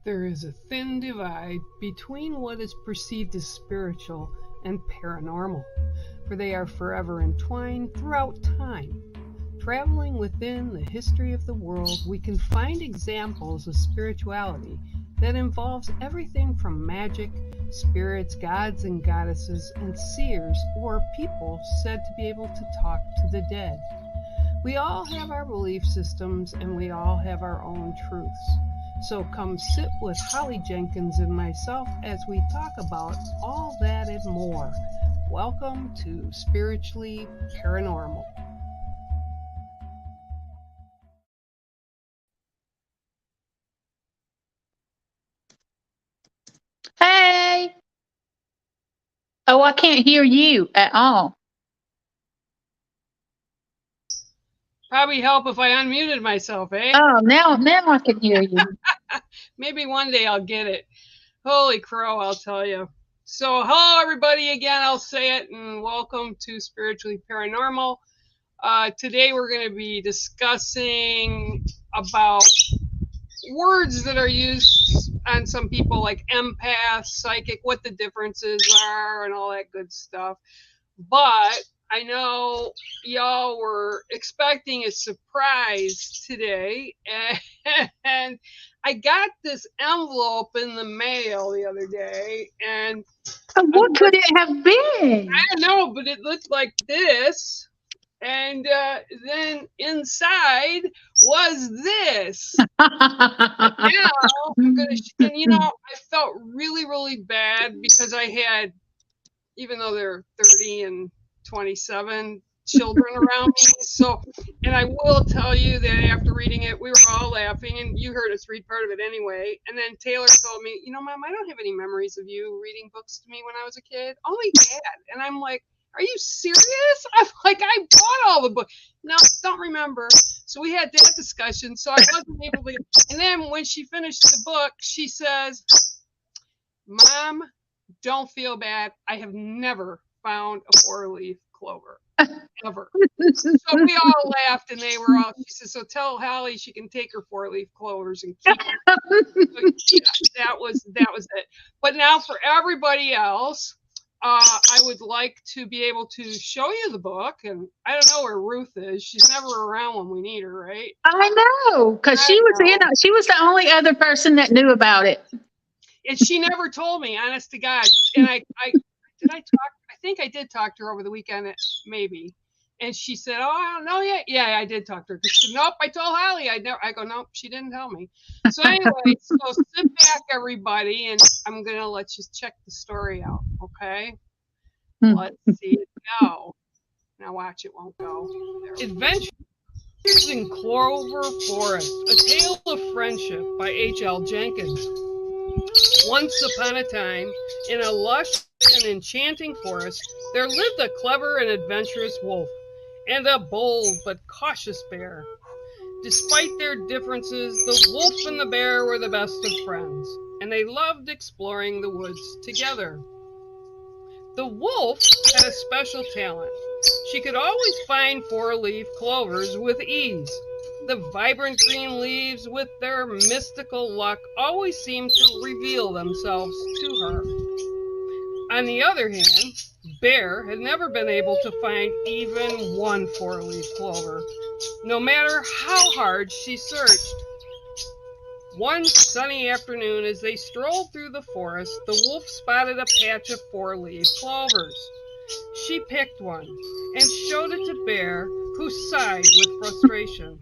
There is a thin divide between what is perceived as spiritual and paranormal, for they are forever entwined throughout time. Traveling within the history of the world, we can find examples of spirituality that involves everything from magic, spirits, gods and goddesses, and seers or people said to be able to talk to the dead. We all have our belief systems and we all have our own truths. So come sit with Holly Jenkins and myself as we talk about all that and more. Welcome to Spiritually Paranormal. Hey. Oh, I can't hear you at all. Probably help if I unmuted myself, eh? Oh, now I can hear you. Maybe one day I'll get it. Holy crow, I'll tell you. So, hello everybody again, I'll say it, and welcome to Spiritually Paranormal. Today we're going to be discussing about words that are used on some people like empath, psychic, what the differences are, and all that good stuff. But I know y'all were expecting a surprise today, and I got this envelope in the mail the other day, and What could it have been? I don't know, but it looked like this. And then inside was this. Now I'm gonna, and I felt really, really bad because I had, even though they're 30 and 27 children around me. So, and I will tell you that after reading it, we were all laughing, and you heard us read part of it anyway. And then Taylor told me, Mom, I don't have any memories of you reading books to me when I was a kid. Only Dad. And I'm like, are you serious? I'm like, I bought all the books. No, don't remember. So we had that discussion. So I wasn't able to. And then when she finished the book, she says, Mom, don't feel bad. I have never found a 4-leaf clover. Ever. So we all laughed, and they were all, she said, so tell Holly she can take her 4-leaf clovers and keep them. So, yeah, that was it. But now for everybody else, I would like to be able to show you the book, and I don't know where Ruth is. She's never around when we need her, right? I know, because she was the only other person that knew about it. And she never told me, honest to God. And I think I did talk to her over the weekend, maybe. And she said, oh, I don't know yet. Yeah, I did talk to her. She said, nope, I told Holly. I go, nope, she didn't tell me. So anyway, so sit back, everybody, and I'm going to let you check the story out, okay? Let's see it go. Now watch, it won't go. Adventures in Clover Forest, A Tale of Friendship by H.L. Jenkins. Once upon a time, in a lush and enchanting forest, there lived a clever and adventurous wolf and a bold but cautious bear. Despite their differences, the wolf and the bear were the best of friends, and they loved exploring the woods together. The wolf had a special talent. She could always find 4-leaf clovers with ease. The vibrant green leaves, with their mystical luck, always seemed to reveal themselves to her. On the other hand, Bear had never been able to find even one 4-leaf clover, no matter how hard she searched. One sunny afternoon, as they strolled through the forest, the wolf spotted a patch of 4-leaf clovers. She picked one and showed it to Bear, who sighed with frustration.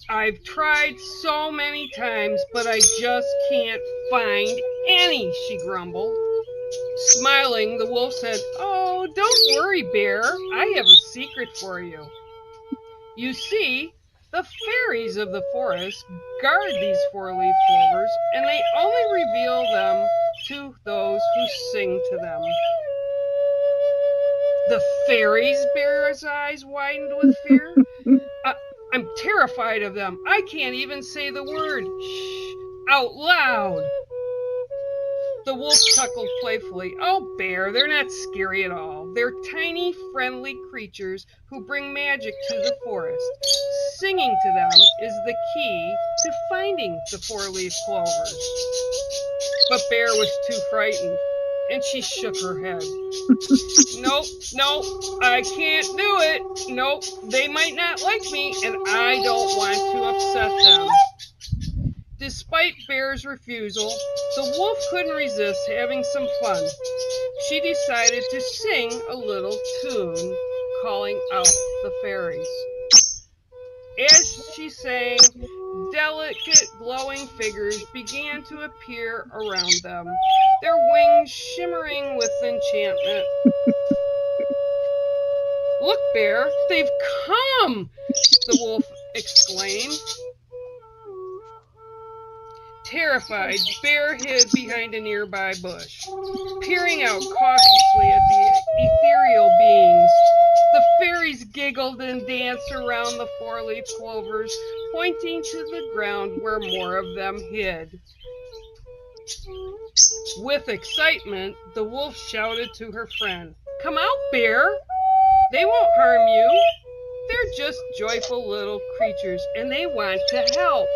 I've tried so many times, but I just can't find any, she grumbled. Smiling, the wolf said, oh, don't worry, Bear. I have a secret for you. You see, the fairies of the forest guard these 4-leaf clovers, and they only reveal them to those who sing to them. The fairies? Bear's eyes widened with fear. I'm terrified of them. I can't even say the word shh out loud. The wolf chuckled playfully. Oh, Bear, they're not scary at all. They're tiny, friendly creatures who bring magic to the forest. Singing to them is the key to finding the four-leaf clovers. But Bear was too frightened, and she shook her head. Nope, I can't do it. Nope, they might not like me, and I don't want to upset them. Despite Bear's refusal, the wolf couldn't resist having some fun. She decided to sing a little tune calling out the fairies. As she sang, delicate glowing figures began to appear around them, their wings shimmering with enchantment. Look, Bear, they've come, the wolf exclaimed. Terrified, Bear hid behind a nearby bush, peering out cautiously at the ethereal beings. The fairies giggled and danced around the four-leaf clovers, pointing to the ground where more of them hid. With excitement, the wolf shouted to her friend, "Come out, Bear! They won't harm you. They're just joyful little creatures, and they want to help."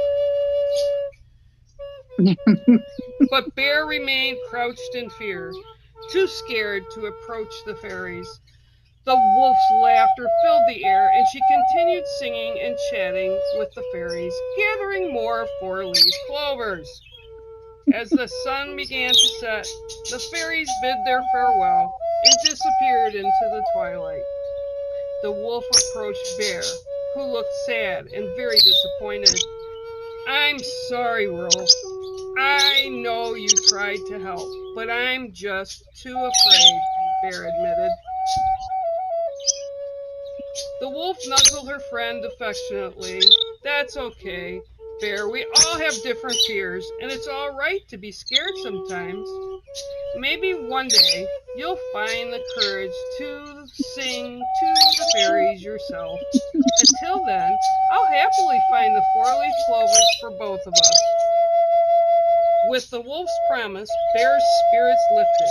But Bear remained crouched in fear, too scared to approach the fairies. The wolf's laughter filled the air, and she continued singing and chatting with the fairies, gathering more four-leaf clovers. As the sun began to set, the fairies bid their farewell and disappeared into the twilight. The wolf approached Bear, who looked sad and very disappointed. "I'm sorry, Wolf. I know you tried to help, but I'm just too afraid," Bear admitted. The wolf nuzzled her friend affectionately. "That's okay, Bear. We all have different fears, and it's all right to be scared sometimes. Maybe one day you'll find the courage to sing to the fairies yourself. Until then, I'll happily find the four-leaf clovers for both of us." With the wolf's promise, Bear's spirits lifted.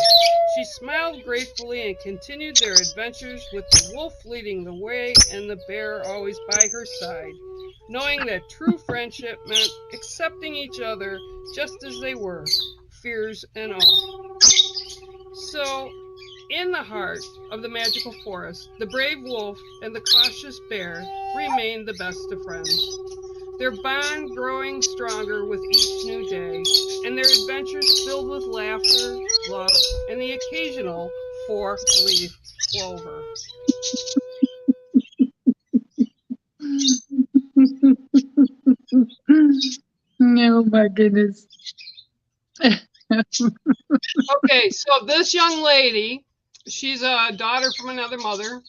She smiled gratefully and continued their adventures with the wolf leading the way and the bear always by her side, knowing that true friendship meant accepting each other just as they were, fears and all. So, in the heart of the magical forest, the brave wolf and the cautious bear remained the best of friends. Their bond growing stronger with each new day, and their adventures filled with laughter, love, and the occasional four-leaf clover. Oh my goodness. Okay, so this young lady, she's a daughter from another mother.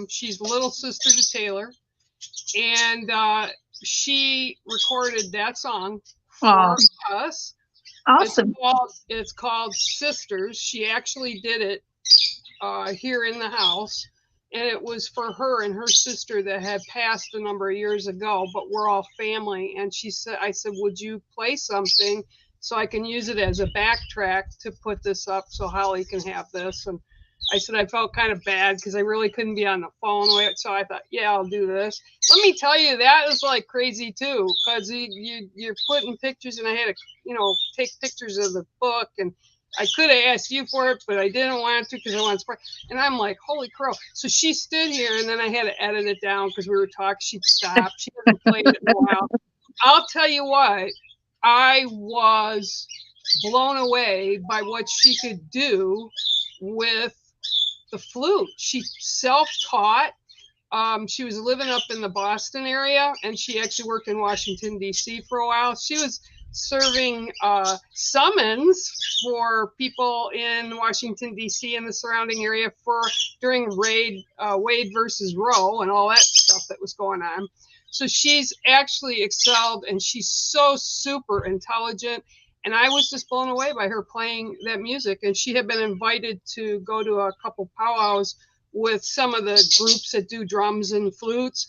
She's little sister to Taylor, and she recorded that song for us. Awesome. It's called Sisters. She actually did it here in the house, and it was for her and her sister that had passed a number of years ago, but we're all family. And I said, "Would you play something so I can use it as a backtrack to put this up so Holly can have this?" And I said I felt kind of bad because I really couldn't be on the phone with it, so I thought, yeah, I'll do this. Let me tell you, that is like crazy too, because you're putting pictures, and I had to, take pictures of the book, and I could have asked you for it, but I didn't want to because I wanted to. And I'm like, holy crow! So she stood here, and then I had to edit it down because we were talking. She'd stop. She hasn't played it in a while. I'll tell you what, I was blown away by what she could do with the flute. She self-taught. She was living up in the Boston area, and she actually worked in Washington, D.C. for a while. She was serving summons for people in Washington, D.C. and the surrounding area during Wade versus Roe and all that stuff that was going on. So she's actually excelled, and she's so super intelligent. And I was just blown away by her playing that music. And she had been invited to go to a couple powwows with some of the groups that do drums and flutes,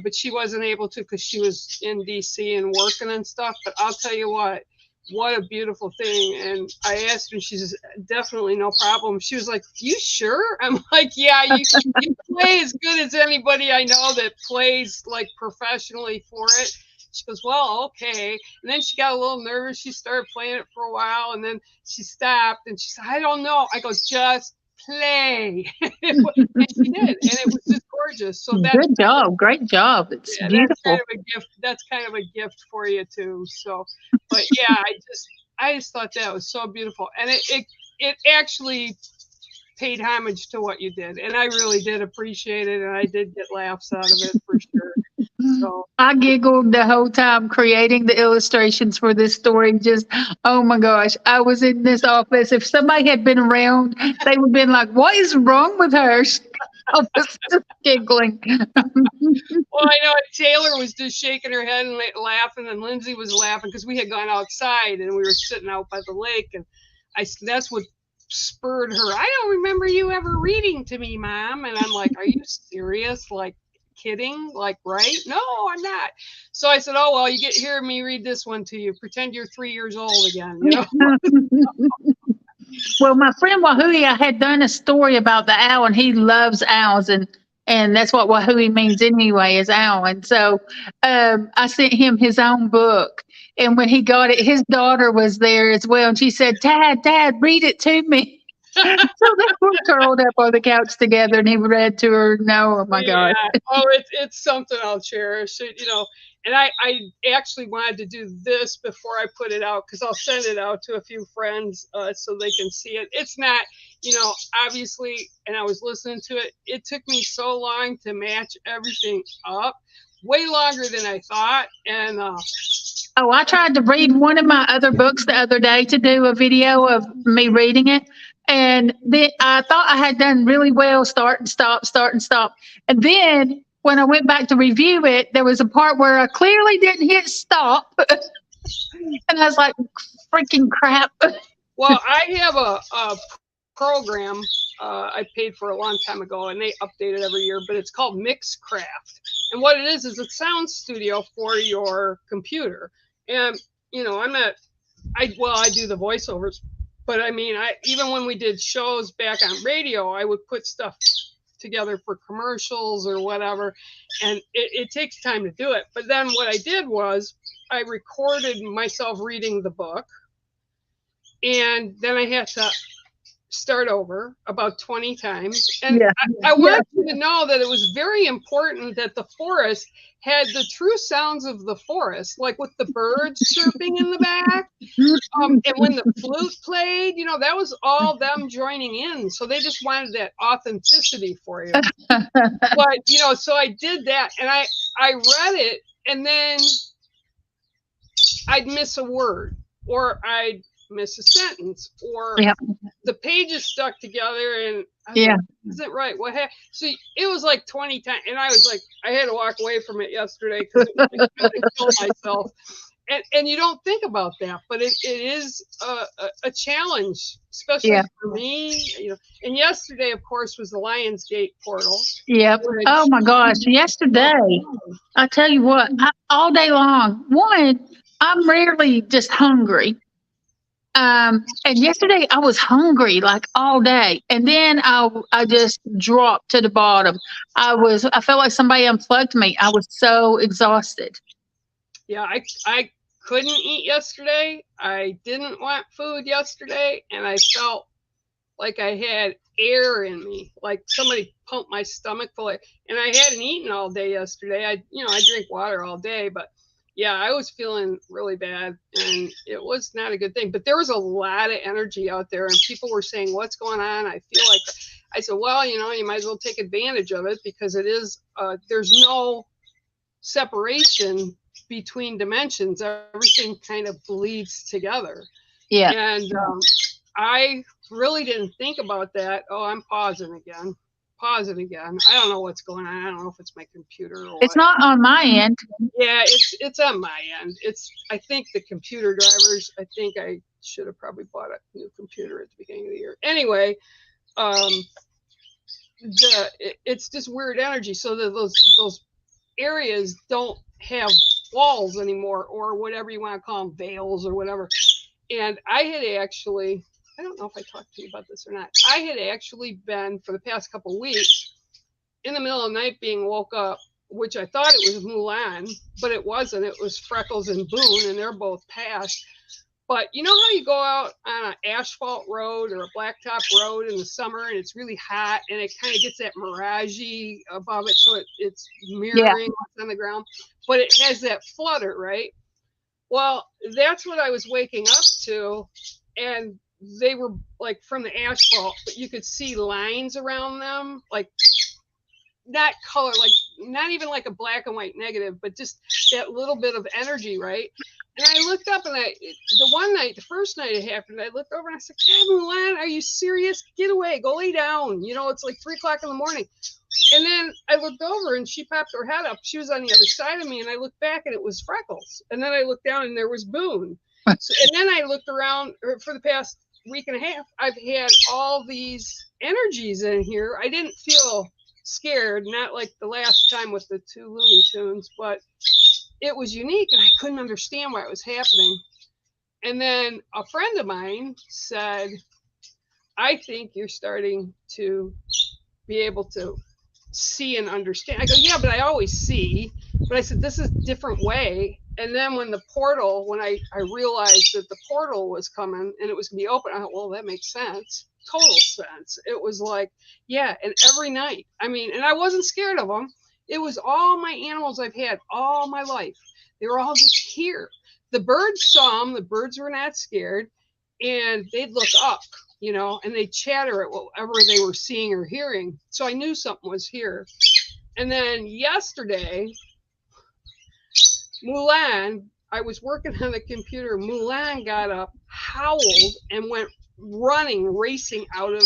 but she wasn't able to because she was in DC and working and stuff. But I'll tell you what, what a beautiful thing. And I asked her, she says, definitely no problem. She was like, you sure? I'm like, yeah, you play as good as anybody I know that plays like professionally for it. She goes, well, okay. And then she got a little nervous. She started playing it for a while, and then she stopped and she said, I don't know. I go, just play. And she did, and it was just gorgeous. So that's Good job. Great job. It's yeah, that's kind beautiful. of a gift. That's kind of a gift for you too. So, but yeah, I just thought that was so beautiful, and it actually paid homage to what you did, and I really did appreciate it, and I did get laughs out of it for sure. So I giggled the whole time creating the illustrations for this story. Just, oh my gosh, I was in this office. If somebody had been around, they would have been like, what is wrong with her? I was just giggling. well, I know Taylor was just shaking her head and laughing, and Lindsay was laughing because we had gone outside and we were sitting out by the lake, and that's what spurred her. I don't remember you ever reading to me, Mom. And I'm like, are you serious? Like, kidding? Like, right? No, I'm not. So I said, oh, well, you get hear me read this one to you. Pretend you're 3 years old again, you know? Well, my friend Wahui, I had done a story about the owl, and he loves owls, and that's what Wahui means anyway, is owl. And so I sent him his own book, and when he got it, his daughter was there as well, and she said, Dad, read it to me." So they were curled up on the couch together, and he read to her. No, oh my Yeah. gosh. Oh, it's something I'll cherish. You know, and I actually wanted to do this before I put it out because I'll send it out to a few friends so they can see it. It's not, you know, obviously, and I was listening to it. It took me so long to match everything up, way longer than I thought. And Oh, I tried to read one of my other books the other day to do a video of me reading it. And then I thought I had done really well, start and stop, start and stop. And then when I went back to review it, there was a part where I clearly didn't hit stop. And I was like, freaking crap. well, I have a program I paid for a long time ago, and they update it every year. But it's called Mixcraft, and what it is a sound studio for your computer. And you know, I do the voiceovers, but I mean, I even when we did shows back on radio, I would put stuff together for commercials or whatever, and it takes time to do it. But then what I did was I recorded myself reading the book, and then I had to start over about 20 times. And Yeah. I wanted you to know that it was very important that the forest had the true sounds of the forest, like with the birds chirping in the back. And when the flute played, you know, that was all them joining in. So they just wanted that authenticity for you. But, you know, so I did that, and I read it, and then I'd miss a word, or I'd miss a sentence, or Yep. the pages stuck together, and I was Yeah. like, isn't right. What happened? So it was like 20 times, and I was like, I had to walk away from it yesterday because I killed myself. And you don't think about that, but it is a challenge, especially Yeah. for me. You know, and yesterday, of course, was the Lionsgate portal. Yep. Which, Oh my gosh. Yesterday, I tell you what, all day long, I'm rarely just hungry. And yesterday I was hungry like all day, and then I just dropped to the bottom. I felt like somebody unplugged me. I was so exhausted. yeah, I couldn't eat yesterday. I didn't want food yesterday, and I felt like I had air in me, like somebody pumped my stomach full of, and I hadn't eaten all day yesterday. I drink water all day, but yeah, I was feeling really bad, and it was not a good thing. But there was a lot of energy out there, and people were saying, what's going on? I feel like, I said, well, you know, you might as well take advantage of it because it is, there's no separation between dimensions. Everything kind of bleeds together. Yeah. And I really didn't think about that. Oh, I'm pausing again. I don't know what's going on. I don't know if it's my computer or It's what. not on my end. Yeah, it's on my end. I think the computer drivers. I think I should have probably bought a new computer at the beginning of the year. Anyway, it's just weird energy. So that those areas don't have walls anymore, or whatever you want to call them, veils or whatever. And I had actually, I don't know if I talked to you about this or not. I had actually been, for the past couple of weeks, in the middle of the night being woke up, which I thought it was Mulan, but it wasn't. It was Freckles and Boone, and they're both passed. But you know how you go out on an asphalt road or a blacktop road in the summer and it's really hot and it kind of gets that miragey above it, so it's mirroring what's on the ground, but it has that flutter, right? Well, that's what I was waking up to, and they were like from the asphalt, but you could see lines around them, like not color, like not even like a black and white negative, but just that little bit of energy, right? And I looked up, and the first night it happened, I looked over and I said, God, Mulan, are you serious? Get away, go lay down. You know, it's like 3:00 in the morning. And then I looked over and she popped her head up. She was on the other side of me, and I looked back and it was Freckles. And then I looked down and there was Boone. And then I looked around for the past week and a half. I've had all these energies in here. I didn't feel scared, not like the last time with the 2 Looney Tunes, but it was unique and I couldn't understand why it was happening. And then a friend of mine said, I think you're starting to be able to see and understand. I go, yeah, but I always see. But I said, this is a different way. And then when I realized that the portal was coming and it was going to be open, I thought, well, that makes sense. Total sense. It was like, yeah, and every night. I mean, and I wasn't scared of them. It was all my animals I've had all my life. They were all just here. The birds saw them. The birds were not scared. And they'd look up, you know, and they'd chatter at whatever they were seeing or hearing. So I knew something was here. And then yesterday, Mulan, I was working on the computer. Mulan got up, howled, and went running, racing out of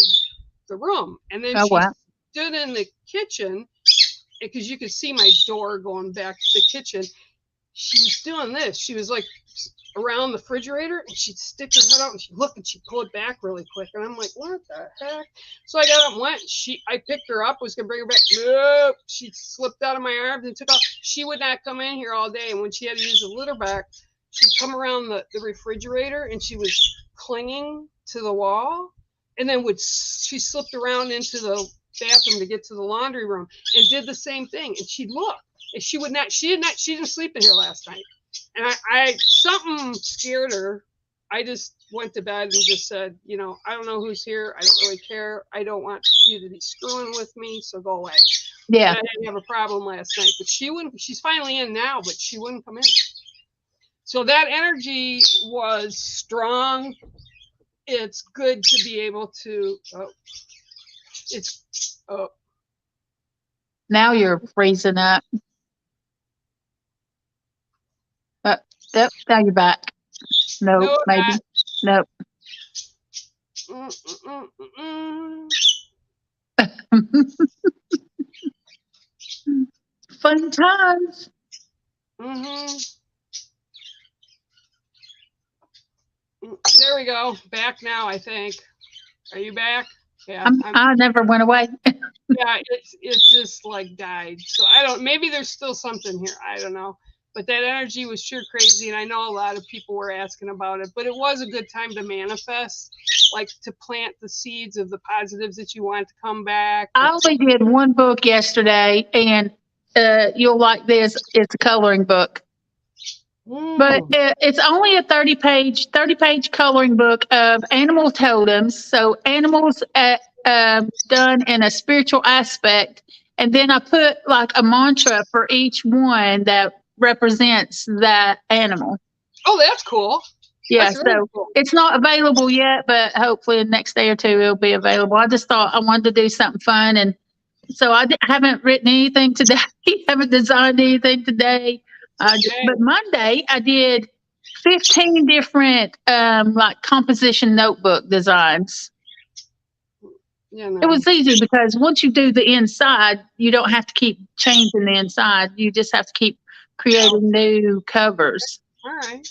the room. And then she stood in the kitchen, because you could see my door going back to the kitchen. She was doing this. She was like around the refrigerator, and she'd stick her head out and she'd look and she'd pull it back really quick. And I'm like, what the heck? So I got up and went. I picked her up, was going to bring her back. Nope. She slipped out of my arms and took off. She would not come in here all day. And when she had to use the litter box, she'd come around the refrigerator and she was clinging to the wall. And then she slipped around into the bathroom to get to the laundry room and did the same thing. And she'd look. And she didn't sleep in here last night. And I something scared her. I just went to bed and just said, you know, I don't know who's here. I don't really care. I don't want you to be screwing with me, so go away. Yeah. And I didn't have a problem last night, but she's finally in now, but she wouldn't come in. So that energy was strong. It's good to be able to, now you're freezing up. Yep, now you're back. Nope, maybe. Nope. Fun times. There we go. Back now, I think. Are you back? Yeah. I never went away. Yeah, it's just like died. So I don't, maybe there's still something here. I don't know. But that energy was sure crazy, and I know a lot of people were asking about it. But it was a good time to manifest, like to plant the seeds of the positives that you want to come back. I only did one book yesterday, and you'll like this. It's a coloring book. But it's only a 30-page coloring book of animal totems. So animals done in a spiritual aspect. And then I put like a mantra for each one that represents that animal. Oh, that's cool. Yeah, that's really cool. It's not available yet, but hopefully the next day or two it'll be available. I just thought I wanted to do something fun, and so I haven't written anything today. Haven't designed anything today. But Monday I did 15 different like composition notebook designs. Yeah, no. It was easy because once you do the inside, you don't have to keep changing the inside. You just have to keep creating new covers. All right.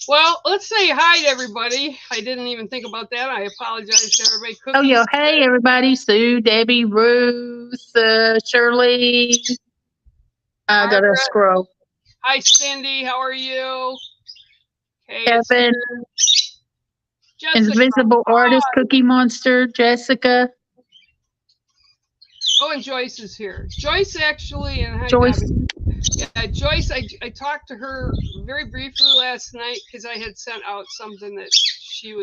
Well, let's say hi to everybody. I didn't even think about that. I apologize to everybody. Cookies. Oh, yeah. Hey, everybody. Sue, Debbie, Ruth, Shirley. I got to scroll. Hi, Cindy. How are you? Okay, it's Kevin, Jessica. Invisible Artist, Hi. Cookie Monster, Jessica, Oh, and Joyce is here. Joyce actually, and hi, Joyce. Bobby. Yeah, Joyce. I talked to her very briefly last night because I had sent out something that she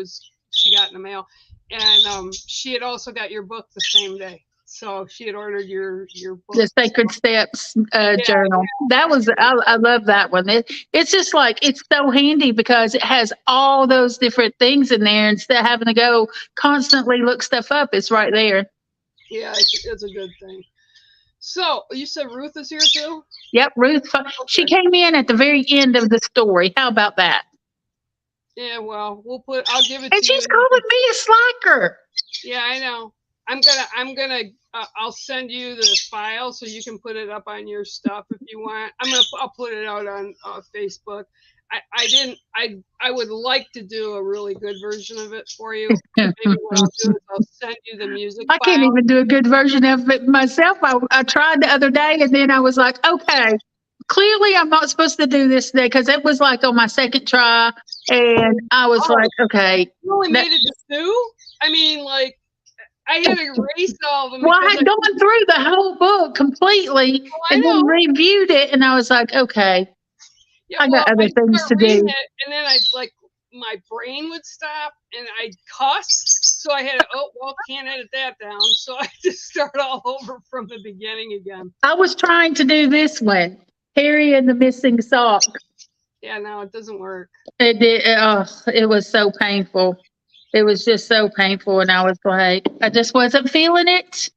got in the mail, and she had also got your book the same day. So she had ordered your book. The Sacred Steps Yeah, journal. That was I love that one. It's just like it's so handy because it has all those different things in there. Instead of having to go constantly look stuff up, it's right there. yeah, it's a good thing. So you said Ruth is here too? Yep, Ruth. She Okay. came in at the very end of the story. How about that? Yeah, well, I'll give it And to you. she's calling me a slacker. Yeah, I know. I'll send you the file so you can put it up on your stuff if you want. I'll put it out on Facebook. I would like to do a really good version of it for you. Maybe what I'll do is I'll send you the music I can't file. even do a good version of it myself. I tried the other day and then I was like, okay, clearly I'm not supposed to do this today because it was like on my second try. And I was Oh, like, okay. you only That, made it to two? I mean, like, I had to erase all of them well, I because had gone through the whole book completely I and then know. reviewed it. And I was like, okay, Yeah, I got well, other I'd things start to reading do. it, and then my brain would stop, and I'd cuss. So I had to, oh, well, can't edit that down. So I just start all over from the beginning again. I was trying to do this one, Harry and the Missing Sock. Yeah, no, it doesn't work. It did. Oh, it was so painful. It was just so painful. And I was like, I just wasn't feeling it.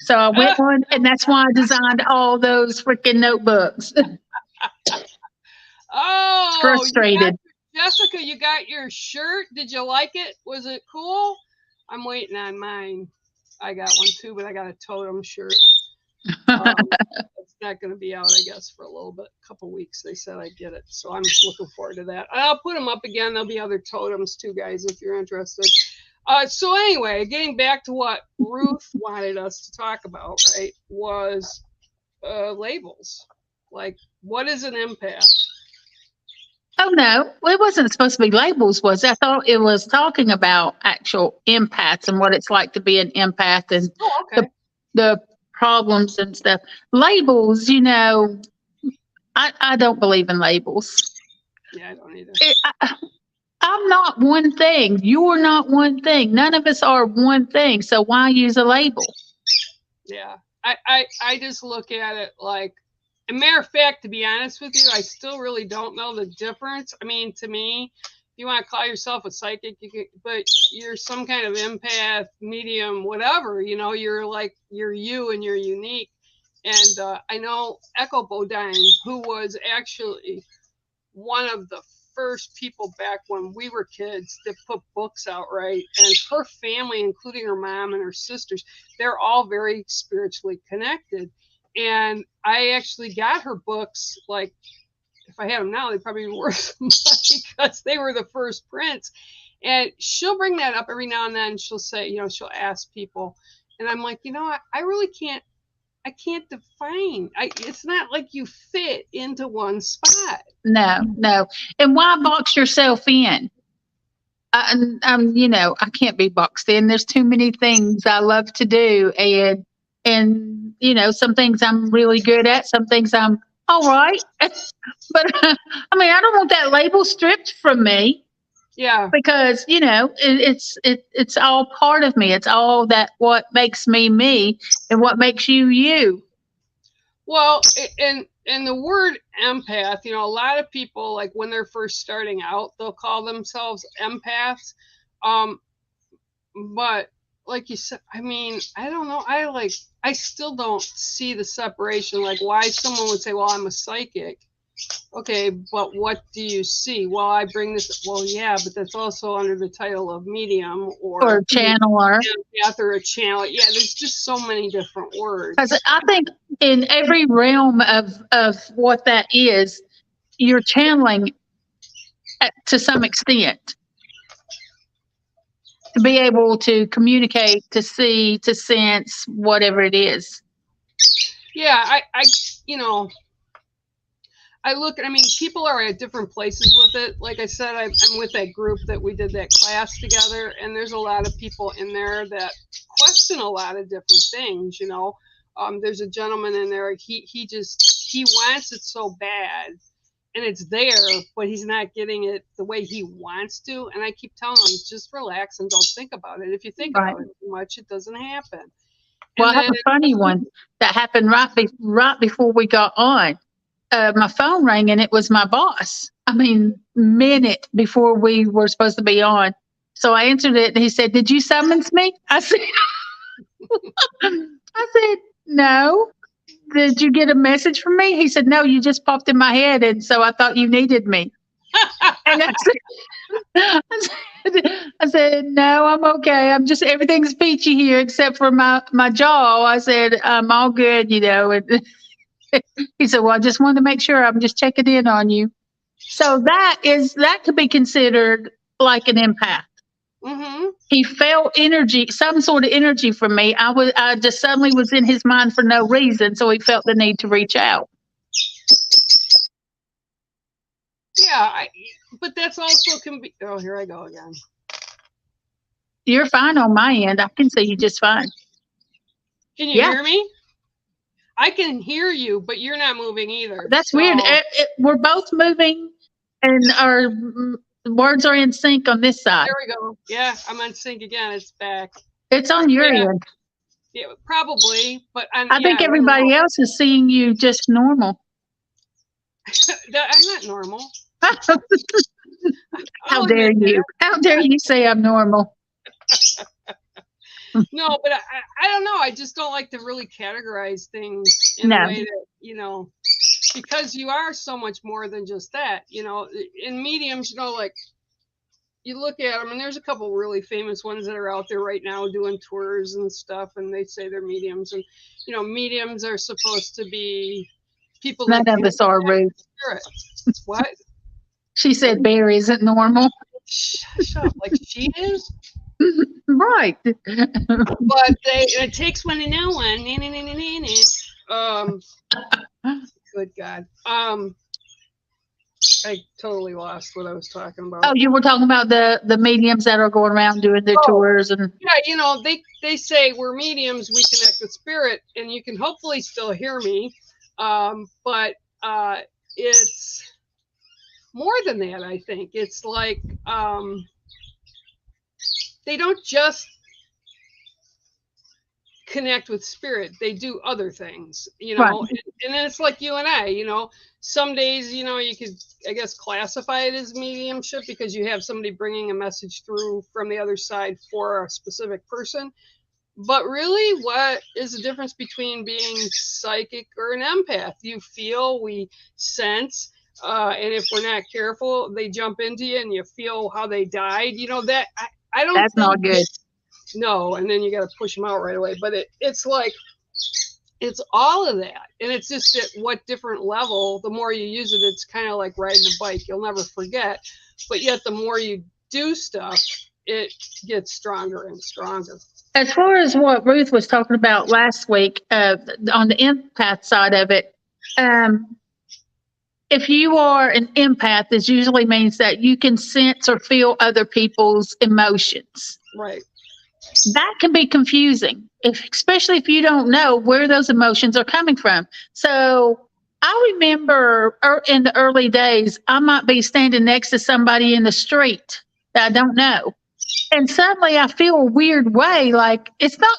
So I went on, and that's why I designed all those freaking notebooks. Oh, Frustrated. Jessica, you got your shirt. Did you like it? Was it cool? I'm waiting on mine. I got one too, but I got a totem shirt. It's not going to be out, I guess, for a little bit, a couple weeks. They said I'd get it, so I'm looking forward to that. I'll put them up again. There'll be other totems too, guys, if you're interested. So anyway, getting back to what Ruth wanted us to talk about, right, was labels. Like, what is an empath? Oh no, it wasn't supposed to be labels, was it? I thought it was talking about actual empaths and what it's like to be an empath and Oh, the okay. the problems and stuff. Labels, I don't believe in labels. Yeah, I don't either. I'm not one thing. You're not one thing. None of us are one thing. So why use a label? Yeah, I just look at it like, a matter of fact, to be honest with you, I still really don't know the difference. I mean, to me, if you want to call yourself a psychic, you can, but you're some kind of empath, medium, whatever. You're you and you're unique. And I know Echo Bodine, who was actually one of the first people back when we were kids that put books out, right? And her family, including her mom and her sisters, they're all very spiritually connected. And I actually got her books, like, if I had them now, they'd probably be worth money because they were the first prints. And she'll bring that up every now and then. She'll say, she'll ask people. And I'm like, I really can't. I can't define. It's not like you fit into one spot. No. And why box yourself in? I can't be boxed in. There's too many things I love to do, and some things I'm really good at, some things I'm all right. But I mean, I don't want that label stripped from me. Yeah. Because it's all part of me. It's all that what makes me me, and what makes you you. Well, and the word empath, a lot of people, like, when they're first starting out, they'll call themselves empaths. But like you said, I mean, I don't know. I still don't see the separation. Like, why someone would say, "Well, I'm a psychic." Okay, but what do you see? Well, I bring this. Well, yeah, but that's also under the title of medium Or channeler. empath or a channel. Yeah, there's just so many different words. Because I think in every realm of what that is, you're channeling to some extent to be able to communicate, to see, to sense, whatever it is. Yeah, I mean, people are at different places with it. Like I said, I'm with that group that we did that class together, and there's a lot of people in there that question a lot of different things, you know. There's a gentleman in there, he wants it so bad, and it's there, but he's not getting it the way he wants to. And I keep telling him, just relax and don't think about it. If you think Right. about it too much, it doesn't happen. Well, And I have then, a funny one that happened right before we got on. My phone rang and it was my boss. I mean, minute before we were supposed to be on. So I answered it and he said, "Did you summons me?" I said, I said, "No." "Did you get a message from me?" He said, "No, you just popped in my head. And so I thought you needed me." And I said, "No, I'm okay. I'm just, everything's peachy here except for my jaw." I said, "I'm all good, you know." And he said, "Well, I just wanted to make sure. I'm just checking in on you." So that could be considered like an empath. Mm-hmm. He felt energy, some sort of energy from me. I just suddenly was in his mind for no reason, so he felt the need to reach out. Yeah, but that's also can be. Oh, here I go again. You're fine on my end. I can see you just fine. Can you Yeah, hear me? I can hear you, but you're not moving either. that's weird. So We're both moving, and our words are in sync on this side. there we go. Yeah, I'm on sync again. It's back. It's on your Yeah, end. yeah, probably. But I yeah, think I don't everybody know. else is seeing you just normal. I'm not normal. How I'll dare admit you? How dare you say I'm normal? no, but I don't know. I just don't like to really categorize things in a No, way that, you know, because you are so much more than just that. You know, in mediums, you know, like you look at them, and there's a couple really famous ones that are out there right now doing tours and stuff, and they say they're mediums. And, you know, mediums are supposed to be people that none of can us are, connect Ruth. with spirit. What? She said Barry isn't normal. Shut up. Like she is? Right. But it takes one to know one. Good God. I totally lost what I was talking about. Oh, you were talking about the mediums that are going around doing their Oh, tours and yeah, you know, they say we're mediums, we connect with spirit, and you can hopefully still hear me. But it's more than that, I think. It's like they don't just connect with spirit, they do other things, you right. know. And then it's like you and I, you know, some days, you know, you could, I guess, classify it as mediumship because you have somebody bringing a message through from the other side for a specific person. But really, what is the difference between being psychic or an empath? You feel, we sense, and if we're not careful, they jump into you and you feel how they died. You know, that I don't That's think not good. no, and then you got to push them out right away. But it's like it's all of that, and it's just at what different level. The more you use it, it's kind of like riding a bike. You'll never forget, but yet the more you do stuff, it gets stronger and stronger. As far as what Ruth was talking about last week, on the empath side of it, um, if you are an empath, this usually means that you can sense or feel other people's emotions. Right. That can be confusing, especially if you don't know where those emotions are coming from. So I remember in the early days, I might be standing next to somebody in the street that I don't know. And suddenly I feel a weird way, like it's not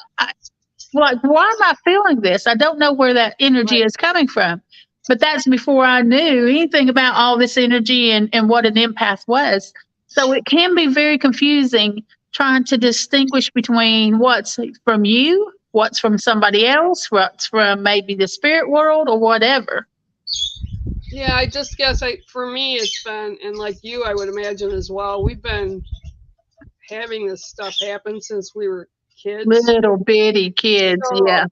like, why am I feeling this? I don't know where that energy Right. is coming from. But that's before I knew anything about all this energy and what an empath was. So it can be very confusing trying to distinguish between what's from you, what's from somebody else, what's from maybe the spirit world or whatever. Yeah, I just guess for me it's been, and like you, I would imagine as well. We've been having this stuff happen since we were kids. Little bitty kids, So yeah.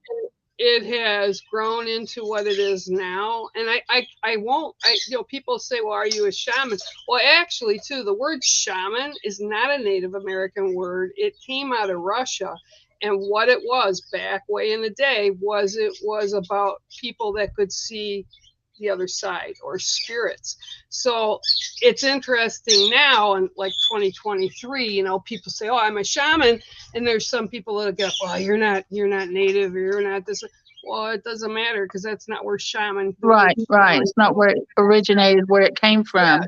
it has grown into what it is now. And I won't, you know, people say, well, are you a shaman? Well, actually, too, the word shaman is not a Native American word. It came out of Russia. And what it was back way in the day was it was about people that could see the other side or spirits. So it's interesting now in like 2023, you know, people say, oh, I'm a shaman. And there's some people that get, well, you're not native, or you're not this. Well, it doesn't matter, because that's not where shaman. Right. It's not where it originated, where it came from. Yeah,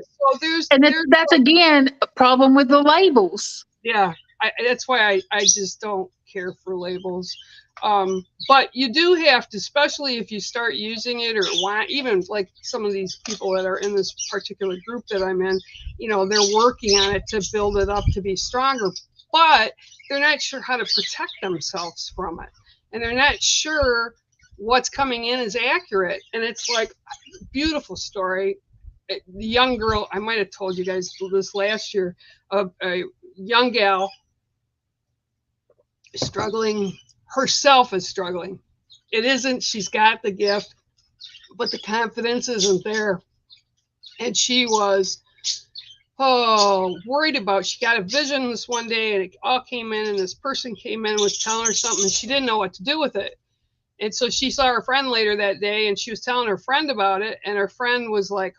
so that's again a problem with the labels. Yeah, that's why I just don't care for labels. But you do have to, especially if you start using it, or want, even like some of these people that are in this particular group that I'm in, you know, they're working on it to build it up to be stronger, but they're not sure how to protect themselves from it. And they're not sure what's coming in is accurate. And it's like, beautiful story. The young girl, I might have told you guys this last year, a young gal struggling, herself is struggling. It isn't, she's got the gift, but the confidence isn't there. And she was, worried about, she got a vision this one day, and it all came in, and this person came in and was telling her something, and she didn't know what to do with it. And so she saw her friend later that day, and she was telling her friend about it, and her friend was like,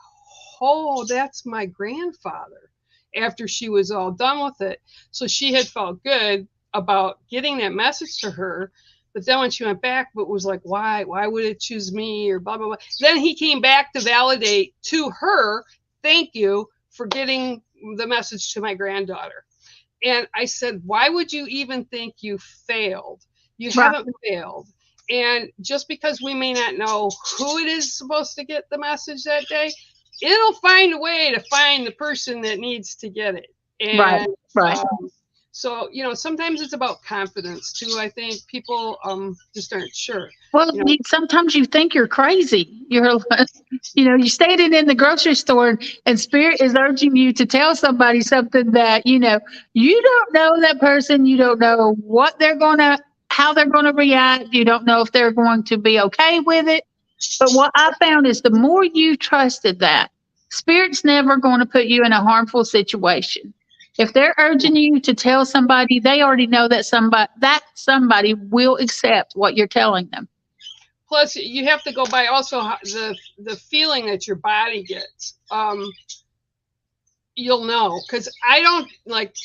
oh, that's my grandfather, after she was all done with it. So she had felt good about getting that message to her. But then when she went back, but was like, why would it choose me, or blah, blah, blah. Then he came back to validate to her, thank you for getting the message to my granddaughter. And I said, why would you even think you failed? You haven't failed. And just because we may not know who it is supposed to get the message that day, it'll find a way to find the person that needs to get it. And right. So, you know, sometimes it's about confidence too. I think people just aren't sure. Well, you know? Sometimes you think you're crazy. You're, you know, you're standing in the grocery store, and spirit is urging you to tell somebody something that, you know, you don't know that person. You don't know how they're going to react. You don't know if they're going to be okay with it. But what I found is the more you trusted that, spirit's never going to put you in a harmful situation. If they're urging you to tell somebody, they already know that somebody will accept what you're telling them. Plus, you have to go by also the feeling that your body gets. You'll know, because I don't like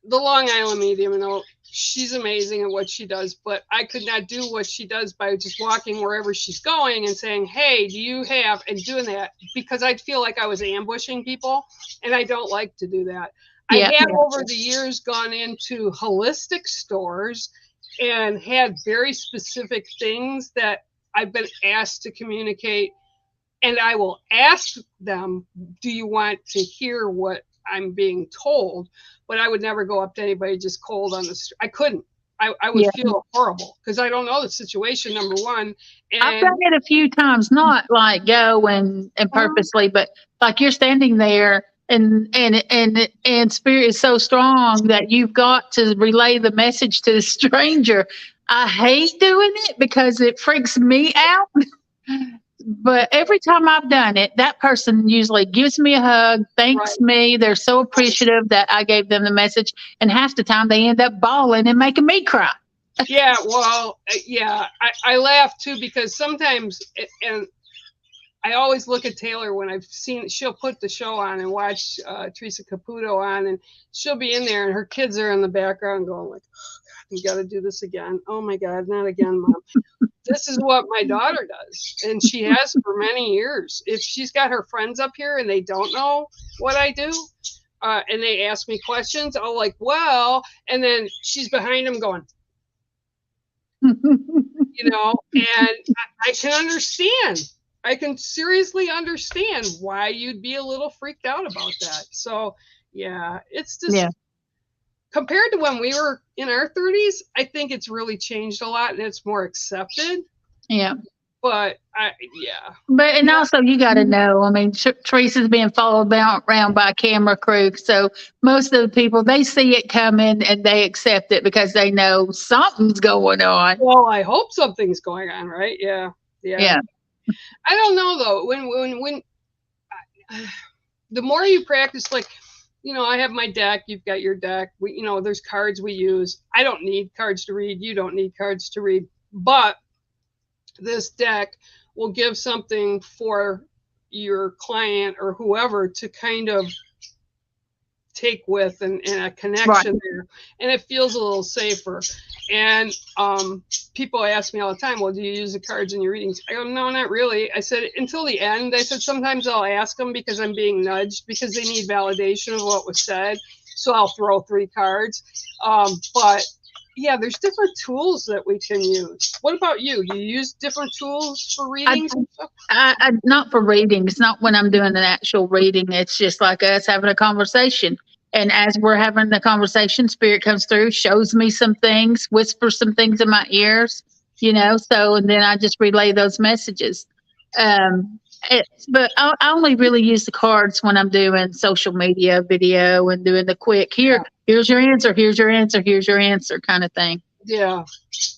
the Long Island medium. You know, she's amazing at what she does, but I could not do what she does by just walking wherever she's going and saying, hey, do you have, and doing that, because I'd feel like I was ambushing people, and I don't like to do that. I have over the years gone into holistic stores and had very specific things that I've been asked to communicate, and I will ask them, do you want to hear what I'm being told? But I would never go up to anybody just cold on the street. I couldn't. I would feel horrible, because I don't know the situation, number one. And I've done it a few times, not like go and purposely, but like you're standing there, and spirit is so strong that you've got to relay the message to the stranger. I hate doing it because it freaks me out. But every time I've done it, that person usually gives me a hug, thanks me. They're so appreciative that I gave them the message. And half the time they end up bawling and making me cry. Yeah, well, yeah, I laugh too, because sometimes, and I always look at Taylor when I've seen, she'll put the show on and watch Teresa Caputo on, and she'll be in there and her kids are in the background going like, oh God, we got to do this again. Oh my God, not again, Mom. This is what my daughter does, and she has for many years. If she's got her friends up here and they don't know what I do, and they ask me questions, I'll like, well, and then she's behind them going, you know, and I can understand. I can seriously understand why you'd be a little freaked out about that. So, yeah, it's just compared to when we were in our 30s, I think it's really changed a lot and it's more accepted. Yeah. But, also you got to know, I mean, Teresa's being followed around by a camera crew. So most of the people, they see it coming and they accept it because they know something's going on. Well, I hope something's going on, right? Yeah. I don't know though. When the more you practice, like, you know, I have my deck, you've got your deck. We, you know, there's cards we use. I don't need cards to read. You don't need cards to read. But this deck, will give something for your client or whoever to kind of take with, and a connection there, and it feels a little safer. And people ask me all the time, well, do you use the cards in your readings? I go, no, not really. I said, until the end. I said, sometimes I'll ask them because I'm being nudged, because they need validation of what was said, so I'll throw 3 cards. But yeah, there's different tools that we can use. What about you? Do you use different tools for readings? I not for reading. It's not when I'm doing an actual reading. It's just like us having a conversation. And as we're having the conversation, spirit comes through, shows me some things, whispers some things in my ears, so, and then I just relay those messages. But I only really use the cards when I'm doing social media video and doing the quick, here's your answer, here's your answer, here's your answer kind of thing. Yeah.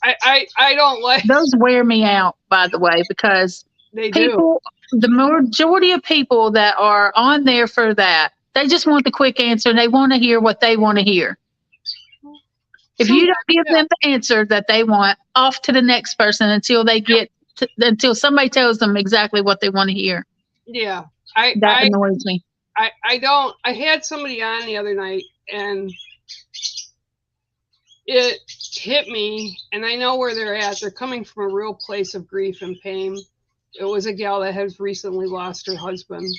I don't like those. Wear me out, by the way, because the majority of people that are on there for that, they just want the quick answer and they want to hear what they want to hear. If you don't give them the answer that they want, off to the next person until they get until somebody tells them exactly what they want to hear. Yeah. That annoys me. I had somebody on the other night, and it hit me, and I know where they're at. They're coming from a real place of grief and pain. It was a gal that has recently lost her husband.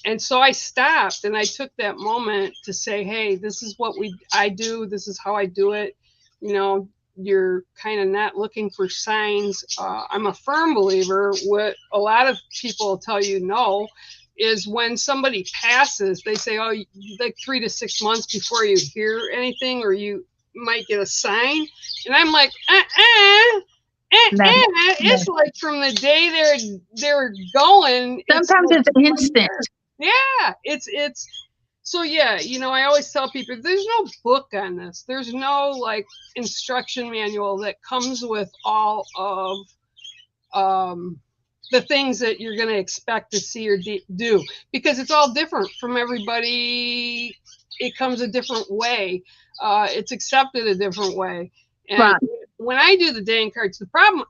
And so I stopped and I took that moment to say, hey, this is what I do. This is how I do it. You're kind of not looking for signs. I'm a firm believer. What a lot of people tell you no is when somebody passes, they say, oh, like 3 to 6 months before you hear anything, or you might get a sign. And I'm like, it's like from the day they're going. Sometimes it's instant. Yeah, it's so yeah. I always tell people there's no book on this. There's no like instruction manual that comes with all of the things that you're going to expect to see or do, because it's all different from everybody. It comes a different way. It's accepted a different way. And when I do the Dane cards,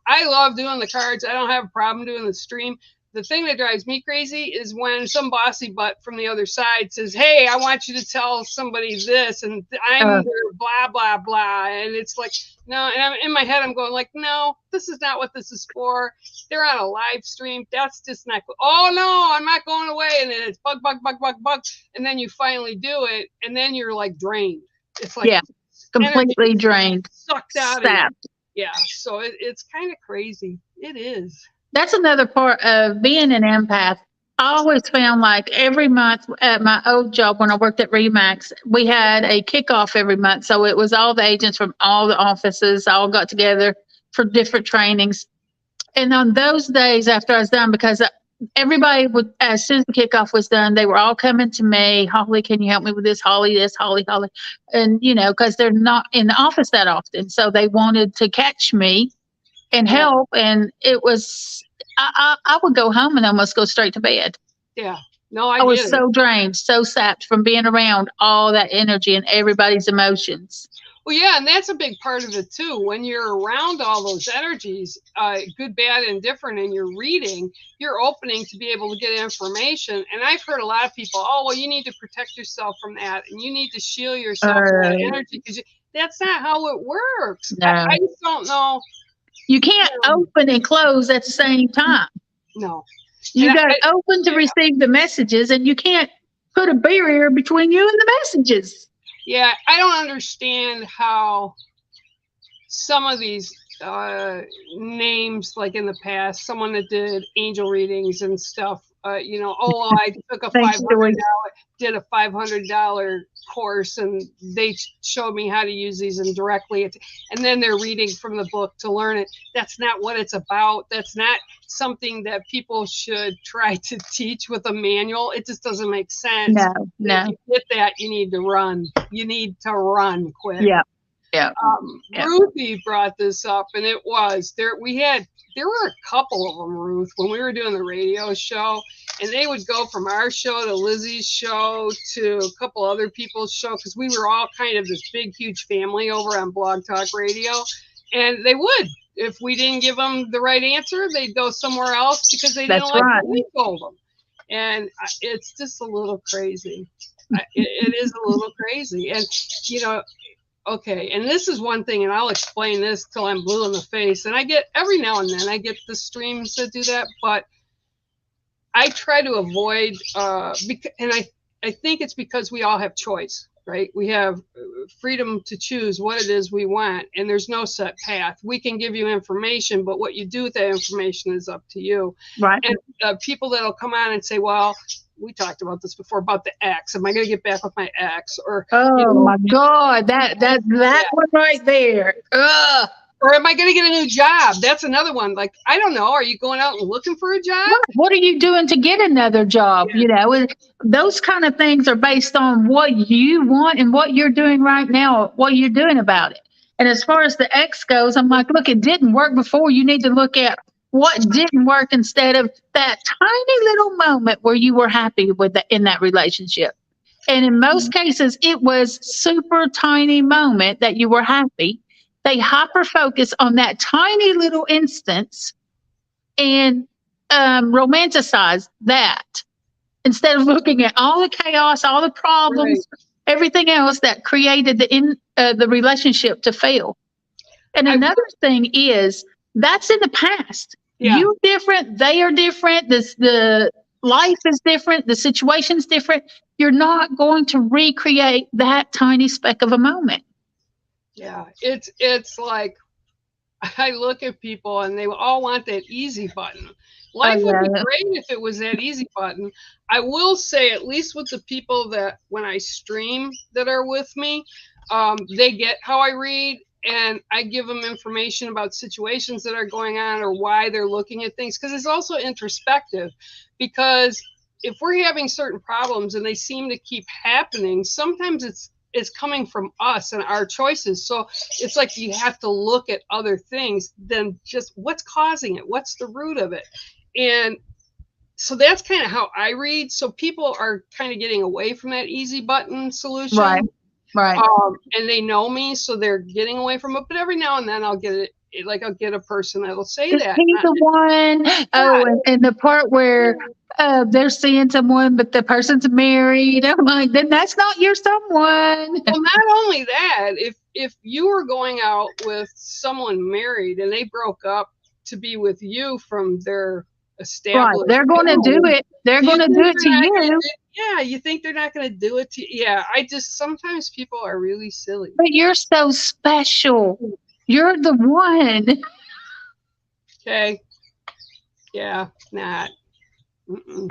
I love doing the cards. I don't have a problem doing the stream. The thing that drives me crazy is when some bossy butt from the other side says, hey, I want you to tell somebody this, and I'm blah, blah, blah. And it's like, no. And in my head, I'm going like, no, this is not what this is for. They're on a live stream. That's just not cool. Oh, no, I'm not going away. And then it's bug, bug, bug, bug, bug. And then you finally do it. And then you're like drained. It's like, completely drained. Sucked out of you. Yeah. So it's kind of crazy. It is. That's another part of being an empath. I always found like every month at my old job when I worked at Remax, we had a kickoff every month. So it was all the agents from all the offices all got together for different trainings. And on those days after I was done, because everybody would, as soon as the kickoff was done, they were all coming to me, Holly, can you help me with this? Holly, this, Holly. And, because they're not in the office that often. So they wanted to catch me and help. And it was, I would go home and almost go straight to bed. Yeah. No, I was so drained, so sapped from being around all that energy and everybody's emotions. Well, yeah, and that's a big part of it too. When you're around all those energies, good, bad, and different, and you're reading, you're opening to be able to get information. And I've heard a lot of people, oh, well, you need to protect yourself from that, and you need to shield yourself from that energy, because that's not how it works. No. I just don't know. You can't open and close at the same time. No. You got to open to receive the messages, and you can't put a barrier between you and the messages. Yeah, I don't understand how some of these names, like in the past, someone that did angel readings and stuff, I took a $500 course, and they showed me how to use these indirectly, and then they're reading from the book to learn it. That's not what it's about. That's not something that people should try to teach with a manual. It just doesnn't make sense. No. If you get that, you need to run. You need to run quick. Yeah. Ruthie brought this up, and it was there. There were a couple of them, Ruth, when we were doing the radio show, and they would go from our show to Lizzie's show to a couple other people's show, because we were all kind of this big, huge family over on Blog Talk Radio, and they would. if we didn't give them the right answer, they'd go somewhere else because they didn't That's like right. what we told them. And it's just a little crazy. It is a little crazy. And, okay, and this is one thing, and I'll explain this till I'm blue in the face. And I get, every now and then, I get the streams that do that, but I try to avoid, and I think it's because we all have choice, right? We have freedom to choose what it is we want, and there's no set path. We can give you information, but what you do with that information is up to you. Right. And people that'll come on and say, well, we talked about this before about the ex. Am I going to get back with my ex? Or my God, that one right there. Ugh. Or am I going to get a new job? That's another one. Like, I don't know. Are you going out and looking for a job? What are you doing to get another job? Yeah. Those kind of things are based on what you want and what you're doing right now, what you're doing about it. And as far as the ex goes, I'm like, look, it didn't work before. You need to look at what didn't work instead of that tiny little moment where you were happy with in that relationship. And in most cases, it was super tiny moment that you were happy. They hyper focus on that tiny little instance and romanticize that instead of looking at all the chaos, all the problems, everything else that created the relationship to fail. And another thing is that's in the past. Yeah. You're different. They are different. The life is different. The situation's different. You're not going to recreate that tiny speck of a moment. Yeah, it's like I look at people and they all want that easy button. Life would be great if it was that easy button. I will say, at least with the people that when I stream that are with me, they get how I read, and I give them information about situations that are going on or why they're looking at things, because it's also introspective. Because if we're having certain problems and they seem to keep happening, sometimes it's coming from us and our choices. So it's like you have to look at other things than just what's causing it, what's the root of it. And so that's kind of how I read. So people are kind of getting away from that easy button solution. Right. And they know me, so they're getting away from it. But every now and then I'll get it. Like I'll get a person that'll say Is that. he the one? Yeah. Oh, and the part where they're seeing someone, but the person's married. I'm like, then that's not your someone. Well, not only that, if you were going out with someone married and they broke up to be with you from their established, they're going to do it. They're going to do it to you. Yeah, you think they're not going to do it to you? Yeah, sometimes people are really silly. But you're so special. You're the one. Okay. Yeah, not. Mm-mm.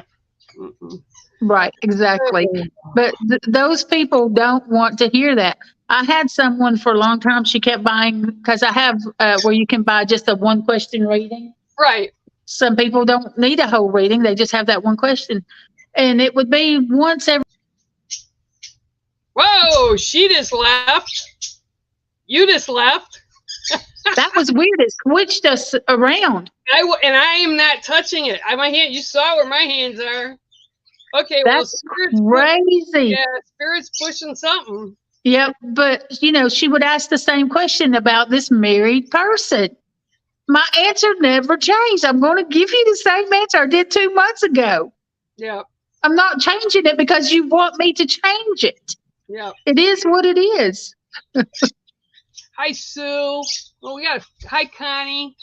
Mm-mm. Right, exactly. But those people don't want to hear that. I had someone for a long time. She kept buying, because I have where you can buy just a one question reading. Right. Some people don't need a whole reading. They just have that one question. And it would be once every. Whoa, she just left. You just left. That was weird. It switched us around. And I am not touching it. My hand. You saw where my hands are. Okay, that's crazy. Yeah, Spirit's pushing something. Yep, but she would ask the same question about this married person. My answer never changed. I'm going to give you the same answer I did 2 months ago. Yeah. I'm not changing it because you want me to change it. Yeah. It is what it is. Hi, Sue. Well, hi, Connie.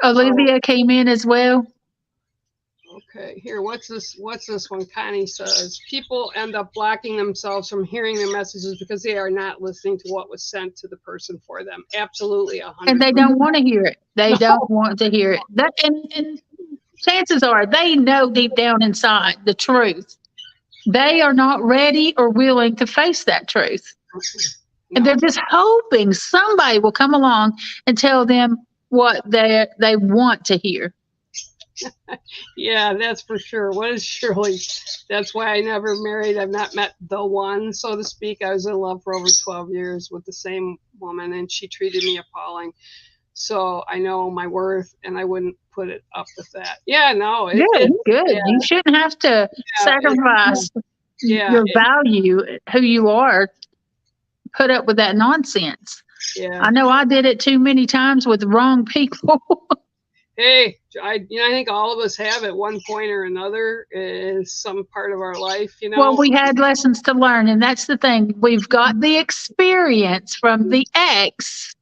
Olivia came in as well. Okay, here, what's this one? Connie says, people end up blocking themselves from hearing their messages because they are not listening to what was sent to the person for them. Absolutely, 100%. And they don't want to hear it. They don't want to hear it. And chances are they know deep down inside the truth. They are not ready or willing to face that truth. No. And they're just hoping somebody will come along and tell them what they want to hear. Yeah, that's for sure. What is Shirley? That's why I never married. I've not met the one, so to speak. I was in love for over 12 years with the same woman, and she treated me appalling. So I know my worth, and I wouldn't put it up with that. Yeah, no. It's good. Yeah. You shouldn't have to sacrifice your value, who you are, put up with that nonsense. Yeah. I know I did it too many times with the wrong people. Hey, I think all of us have at one point or another in some part of our life, Well, we had lessons to learn, and that's the thing. We've got the experience from the ex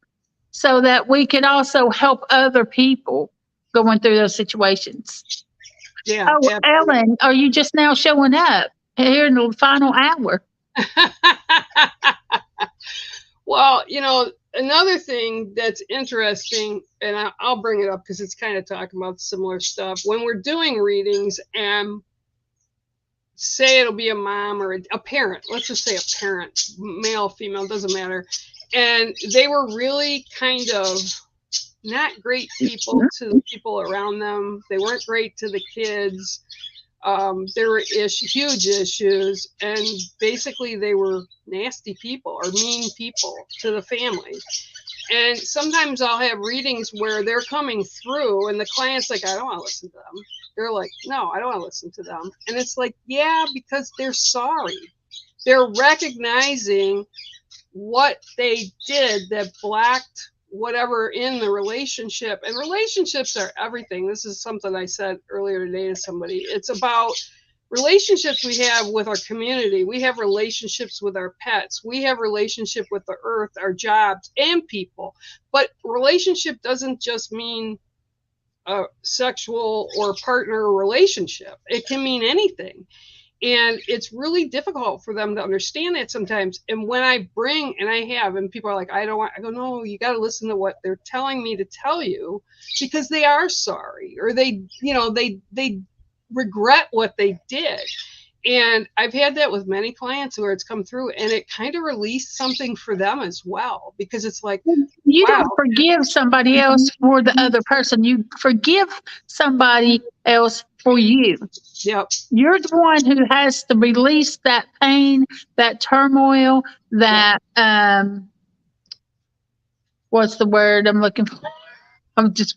so that we can also help other people going through those situations. Yeah. Oh, Ellen, are you just now showing up here in the final hour? Well, another thing that's interesting, and I'll bring it up because it's kind of talking about similar stuff. When we're doing readings and say it'll be a mom or a parent, let's just say a parent, male, female, doesn't matter. And they were really kind of not great people to the people around them. They weren't great to the kids. There were huge issues, and basically they were nasty people or mean people to the family. And sometimes I'll have readings where they're coming through and the client's like, I don't want to listen to them. They're like, no, I don't want to listen to them. And it's like, yeah, because they're sorry. They're recognizing what they did that blocked whatever in the relationship. And relationships are everything. This is something I said earlier today to somebody. It's about relationships we have with our community. We have relationships with our pets. We have relationship with the earth, our jobs, and people. But relationship doesn't just mean a sexual or partner relationship. It can mean anything. And it's really difficult for them to understand that sometimes. And when I bring, and I have, and people are like, I go, no, you got to listen to what they're telling me to tell you, because they are sorry, or they regret what they did. And I've had that with many clients where it's come through and it kind of released something for them as well, because it's like, you wow. Don't forgive somebody else for the other person. You forgive somebody else for you. Yep. You're the one who has to release that pain, that turmoil, that what's the word I'm looking for? I'm just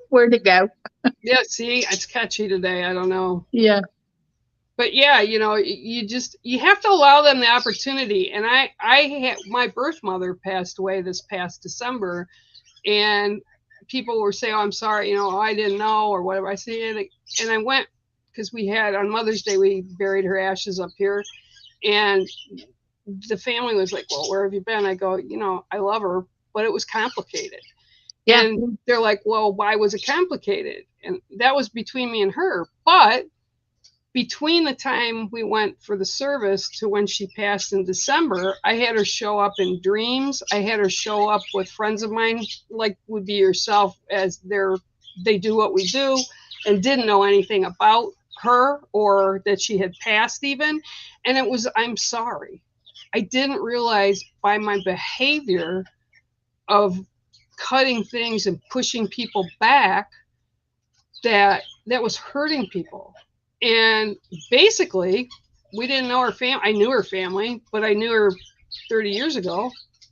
where'd it go? Yeah, see, it's catchy today. I don't know. Yeah. But yeah, you have to allow them the opportunity. And my birth mother passed away this past December, and people were saying, oh, I'm sorry, I didn't know, or whatever. I said, and I went, because we had, on Mother's Day, we buried her ashes up here, and the family was like, well, where have you been? I go, I love her, but it was complicated. Yeah. And they're like, well, why was it complicated? And that was between me and her. But between the time we went for the service to when she passed in December, I had her show up in dreams. I had her show up with friends of mine, like would be yourself, as they do what we do, and didn't know anything about her or that she had passed even. And it was, I'm sorry. I didn't realize by my behavior of cutting things and pushing people back that was hurting people. And basically, we didn't know her family. I knew her family, but I knew her 30 years ago.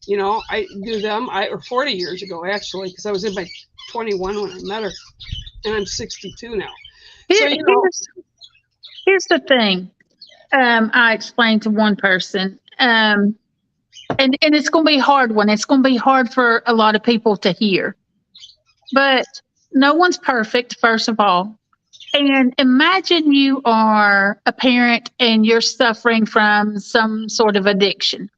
I knew them, or 40 years ago, actually, because I was in my 21 when I met her, and I'm 62 now. Here's the thing. I explained to one person, and it's going to be a hard one. It's going to be hard for a lot of people to hear. But no one's perfect, first of all. And imagine you are a parent and you're suffering from some sort of addiction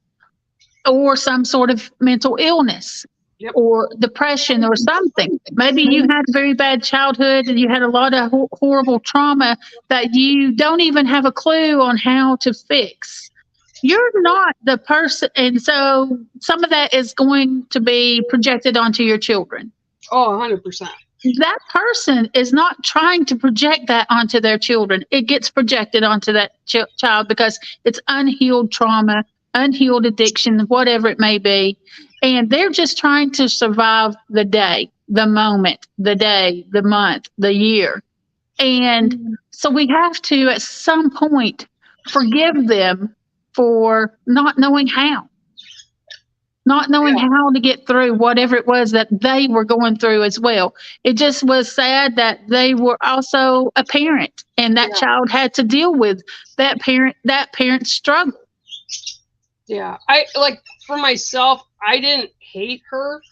or some sort of mental illness. Yep. Or depression or something. Maybe you had a very bad childhood and you had a lot of horrible trauma that you don't even have a clue on how to fix. You're not the person. And so some of that is going to be projected onto your children. Oh, 100%. That person is not trying to project that onto their children. It gets projected onto that child because it's unhealed trauma, unhealed addiction, whatever it may be. And they're just trying to survive the day, the moment, the day, the month, the year. And so we have to, at some point, forgive them for not knowing how. Not knowing how to get through whatever it was that they were going through as well. It just was sad that they were also a parent, and that child had to deal with that parent's struggle. Yeah. I like, for myself, I didn't hate her.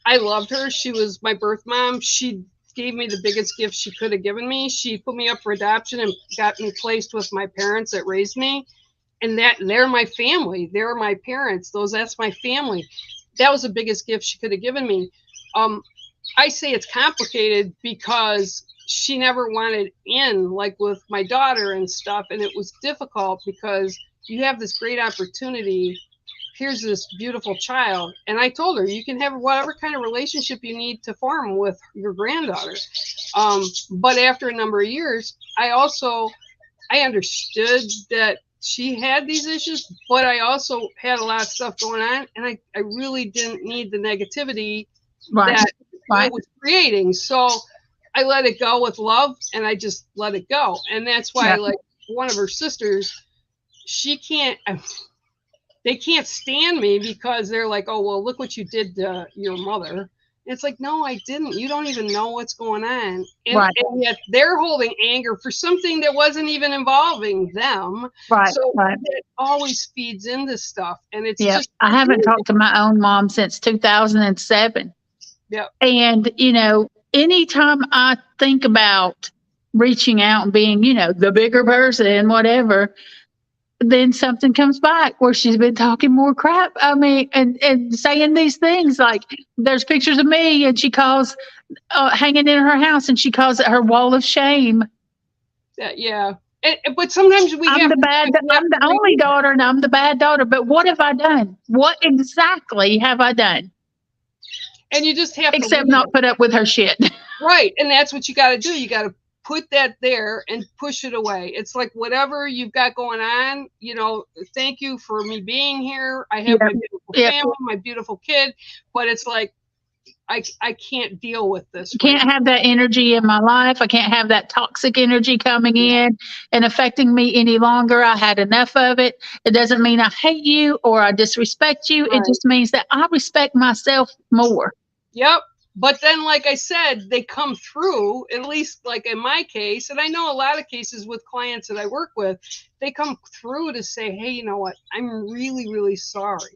I loved her. She was my birth mom. She gave me the biggest gift she could have given me. She put me up for adoption and got me placed with my parents that raised me. And they're my family. They're my parents. That's my family. That was the biggest gift she could have given me. I say it's complicated because she never wanted in, like with my daughter and stuff. And it was difficult because you have this great opportunity. Here's this beautiful child. And I told her, you can have whatever kind of relationship you need to form with your granddaughter. But after a number of years, I understood that she had these issues, but I also had a lot of stuff going on. And I really didn't need the negativity that it was creating. So I let it go with love, and I just let it go. And that's why, like, one of her sisters, they can't stand me because they're like, oh, well, look what you did to your mother. And it's like, no, I didn't. You don't even know what's going on. And yet they're holding anger for something that wasn't even involving them. So it always feeds into stuff. And it's just. I haven't talked to my own mom since 2007. Yeah. And, you know, anytime I think about reaching out and being, you know, the bigger person, whatever, then something comes back where she's been talking more crap. I mean, and saying these things like there's pictures of me and she calls hanging in her house and she calls it her wall of shame. Yeah. But sometimes I'm the only daughter and I'm the bad daughter. But what have I done? What exactly have I done? And you just have to not put up with her shit. Right. And that's what you got to do. You got to put that there and push it away. It's like whatever you've got going on, you know, thank you for me being here. I have my beautiful family, my beautiful kid, but it's like, I can't deal with this. Can't have that energy in my life. I can't have that toxic energy coming in and affecting me any longer. I had enough of it. It doesn't mean I hate you or I disrespect you. It just means that I respect myself more. Yep. But then, like I said, they come through, at least like in my case, and I know a lot of cases with clients that I work with, they come through to say, hey, you know what? I'm really, really sorry.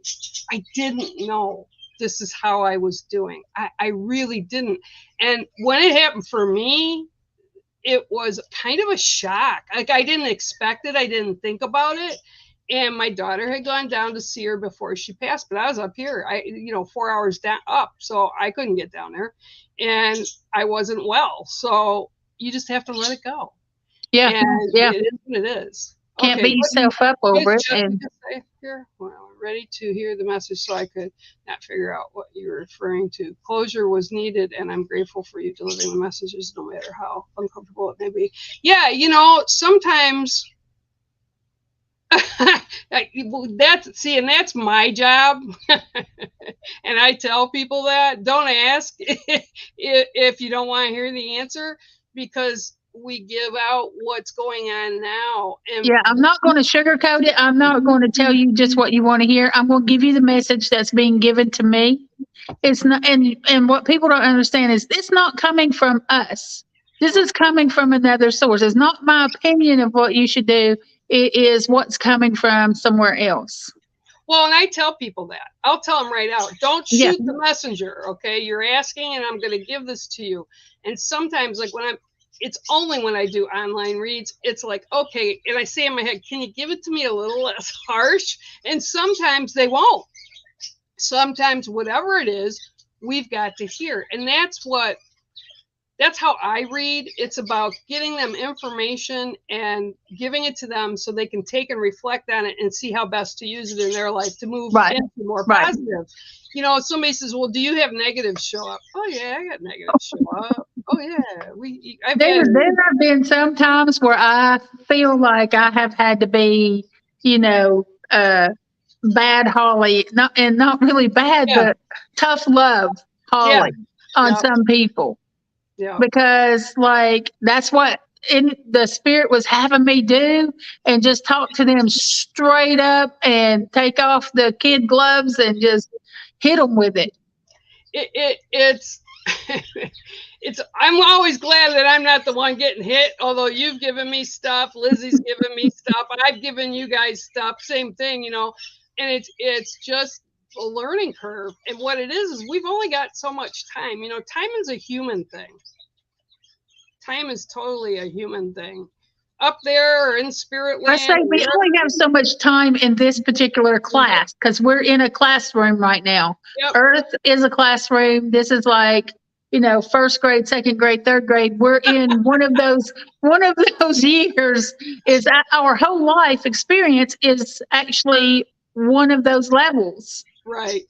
I didn't know this is how I was doing. I really didn't. And when it happened for me, it was kind of a shock. Like I didn't expect it. I didn't think about it. And my daughter had gone down to see her before she passed, but I was up here, 4 hours down up. So I couldn't get down there and I wasn't well. So you just have to let it go. Yeah. And it is what it is. Can't beat yourself up over it. And here? Well, ready to hear the message so I could not figure out what you were referring to. Closure was needed, and I'm grateful for you delivering the messages no matter how uncomfortable it may be. Yeah, sometimes that's my job. And I tell people that don't ask if you don't want to hear the answer, because we give out what's going on now. And I'm not going to sugarcoat it. I'm not going to tell you just what you want to hear. I'm going to give you the message that's being given to me. It's not, and what people don't understand is it's not coming from us. This is coming from another source. It's not my opinion of what you should do. It is what's coming from somewhere else. Well, and I tell people that. I'll tell them right out. Don't shoot the messenger, okay? You're asking, and I'm going to give this to you. And sometimes, like it's only when I do online reads, it's like, okay, and I say in my head, can you give it to me a little less harsh? And sometimes they won't. Sometimes whatever it is, we've got to hear. And that's how I read. It's about getting them information and giving it to them so they can take and reflect on it and see how best to use it in their life to move into more positive. Somebody says, well, do you have negatives show up? Oh, yeah, I got negatives show up. Oh, yeah. There have been some times where I feel like I have had to be, bad Holly, not really bad, but tough love Holly on some people. Yeah. Because that's what the spirit was having me do, and just talk to them straight up and take off the kid gloves and just hit them with it. It's I'm always glad that I'm not the one getting hit, although you've given me stuff, Lizzie's given me stuff, I've given you guys stuff, same thing, and it's just a learning curve. And what it is we've only got so much time. You know, time is a human thing. Time is totally a human thing. Up there or in spirit I land. say we only have so much time in this particular class because we're in a classroom right now. Yep. Earth is a classroom. This is like, you know, first grade, second grade, third grade. We're in one of those years. Is our whole life experience is actually one of those levels. Right.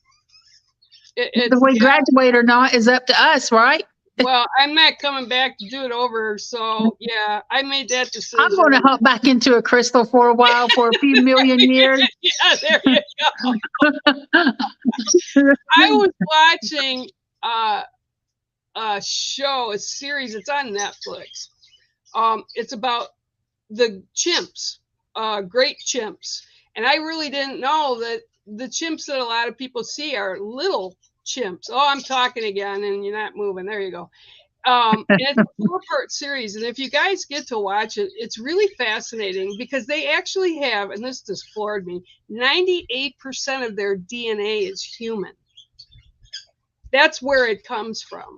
Whether we graduate or not is up to us, right? Well, I'm not coming back to do it over. So, yeah, I made that decision. I'm going to hop back into a crystal for a while, for a few million years. Yeah, there you go. I was watching a show, a series. It's on Netflix. It's about the chimps, great chimps. And I really didn't know that the chimps that a lot of people see are little chimps. Oh, I'm talking again and you're not moving. There you go. And it's a 4-part series. And if you guys get to watch it, it's really fascinating because they actually have, and this just floored me, 98% of their DNA is human. That's where it comes from.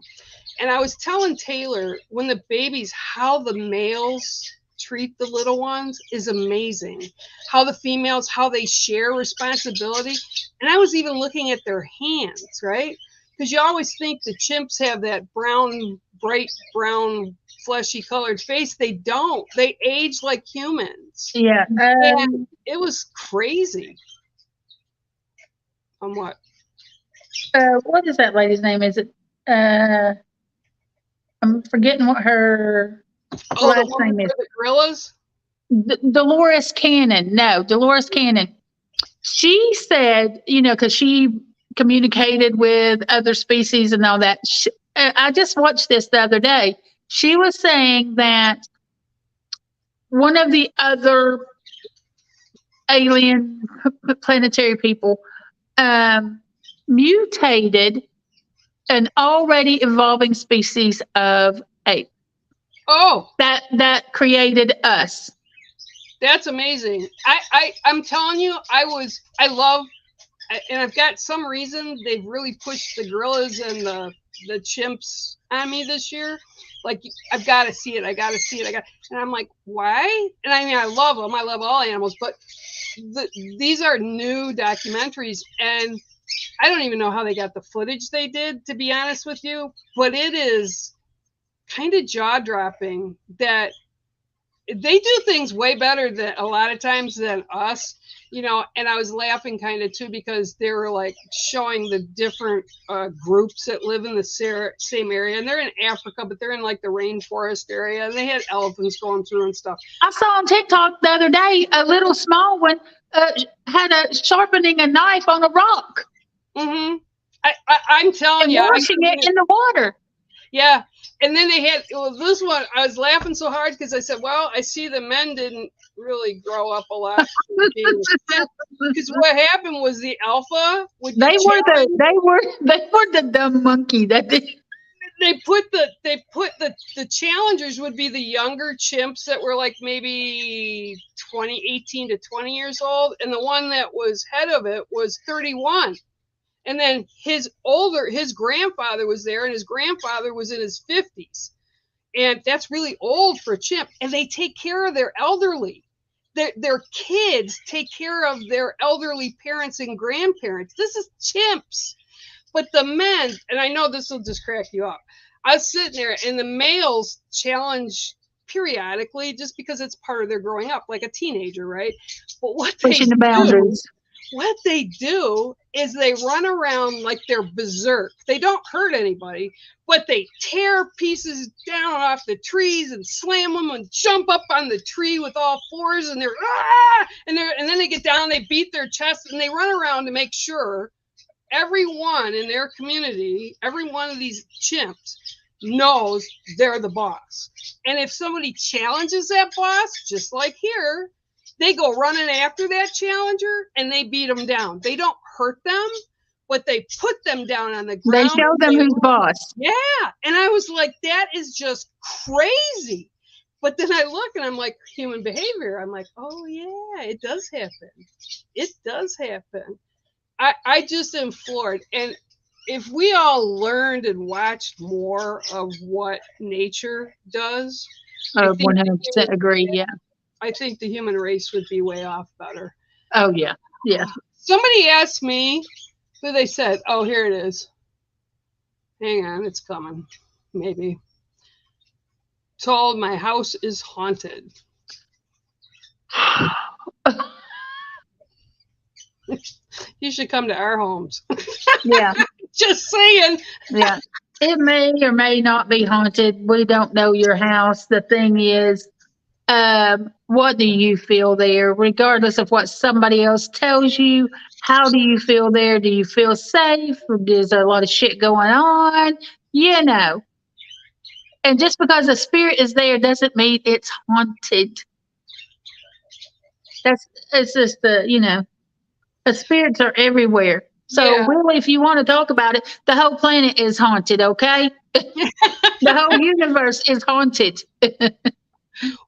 And I was telling Taylor, when the babies, how the males treat the little ones is amazing. How the females, how they share responsibility. And I was even looking at their hands, right? Because you always think the chimps have that brown, bright brown, fleshy colored face. They don't. They age like humans. Yeah. And it was crazy. On what? What is that lady's name? Is it? I'm forgetting what her last name is. The gorillas? Dolores Cannon. No, Dolores Cannon. She said, you know, because she communicated with other species and all that. I just watched this the other day. She was saying that one of the other alien planetary people mutated an already evolving species of ape. Oh, that created us. That's amazing. I'm telling you, I love, and I've got some reason they've really pushed the gorillas and the chimps on me this year. Like, I've got to see it. And I'm like, why? And I mean, I love them. I love all animals, but these are new documentaries, and I don't even know how they got the footage they did, to be honest with you, but it is kind of jaw-dropping that they do things way better than a lot of times than us, you know. And I was laughing kind of too because they were like showing the different groups that live in the same area, and they're in Africa, but they're in like the rainforest area, and they had elephants going through and stuff. I saw on TikTok the other day a little small one had a sharpening a knife on a rock. Mm-hmm. I'm telling you, washing it in the water. Yeah. And then they had, well, this one, I was laughing so hard because I said, well, I see the men didn't really grow up a lot. Because what happened was the alpha. They were the dumb monkey that they put the challengers would be the younger chimps that were like maybe 18 to 20 years old. And the one that was head of it was 31. And then his grandfather was there, and his grandfather was in his 50s. And that's really old for a chimp. And they take care of their elderly. Their kids take care of their elderly parents and grandparents. This is chimps. But the men, and I know this will just crack you up. I was sitting there, and the males challenge periodically just because it's part of their growing up, like a teenager, right? But what pushing the boundaries. What they do is they run around like they're berserk. They don't hurt anybody, but they tear pieces down off the trees and slam them and jump up on the tree with all fours, and and then they get down, they beat their chest, and they run around to make sure everyone in their community, every one of these chimps knows they're the boss. And if somebody challenges that boss, just like here, they go running after that challenger and they beat them down. They don't hurt them, but they put them down on the ground. They show them who's boss. Yeah. And I was like, that is just crazy. But then I look and I'm like, human behavior. I'm like, oh, yeah, it does happen. It does happen. I just am floored. And if we all learned and watched more of what nature does, I think 100% agree. Yeah. I think the human race would be way off better. Oh, yeah. Yeah. Somebody asked me who they said, oh, here it is. Hang on, it's coming. Maybe. Told my house is haunted. You should come to our homes. Yeah. Just saying. Yeah. It may or may not be haunted. We don't know your house. The thing is, what do you feel there? Regardless of what somebody else tells you, how do you feel there? Do you feel safe? Or is there a lot of shit going on? You know. And just because a spirit is there doesn't mean it's haunted. That's it's just the spirits are everywhere. So Yeah. really, if you want to talk about it, the whole planet is haunted. Okay, the whole universe is haunted.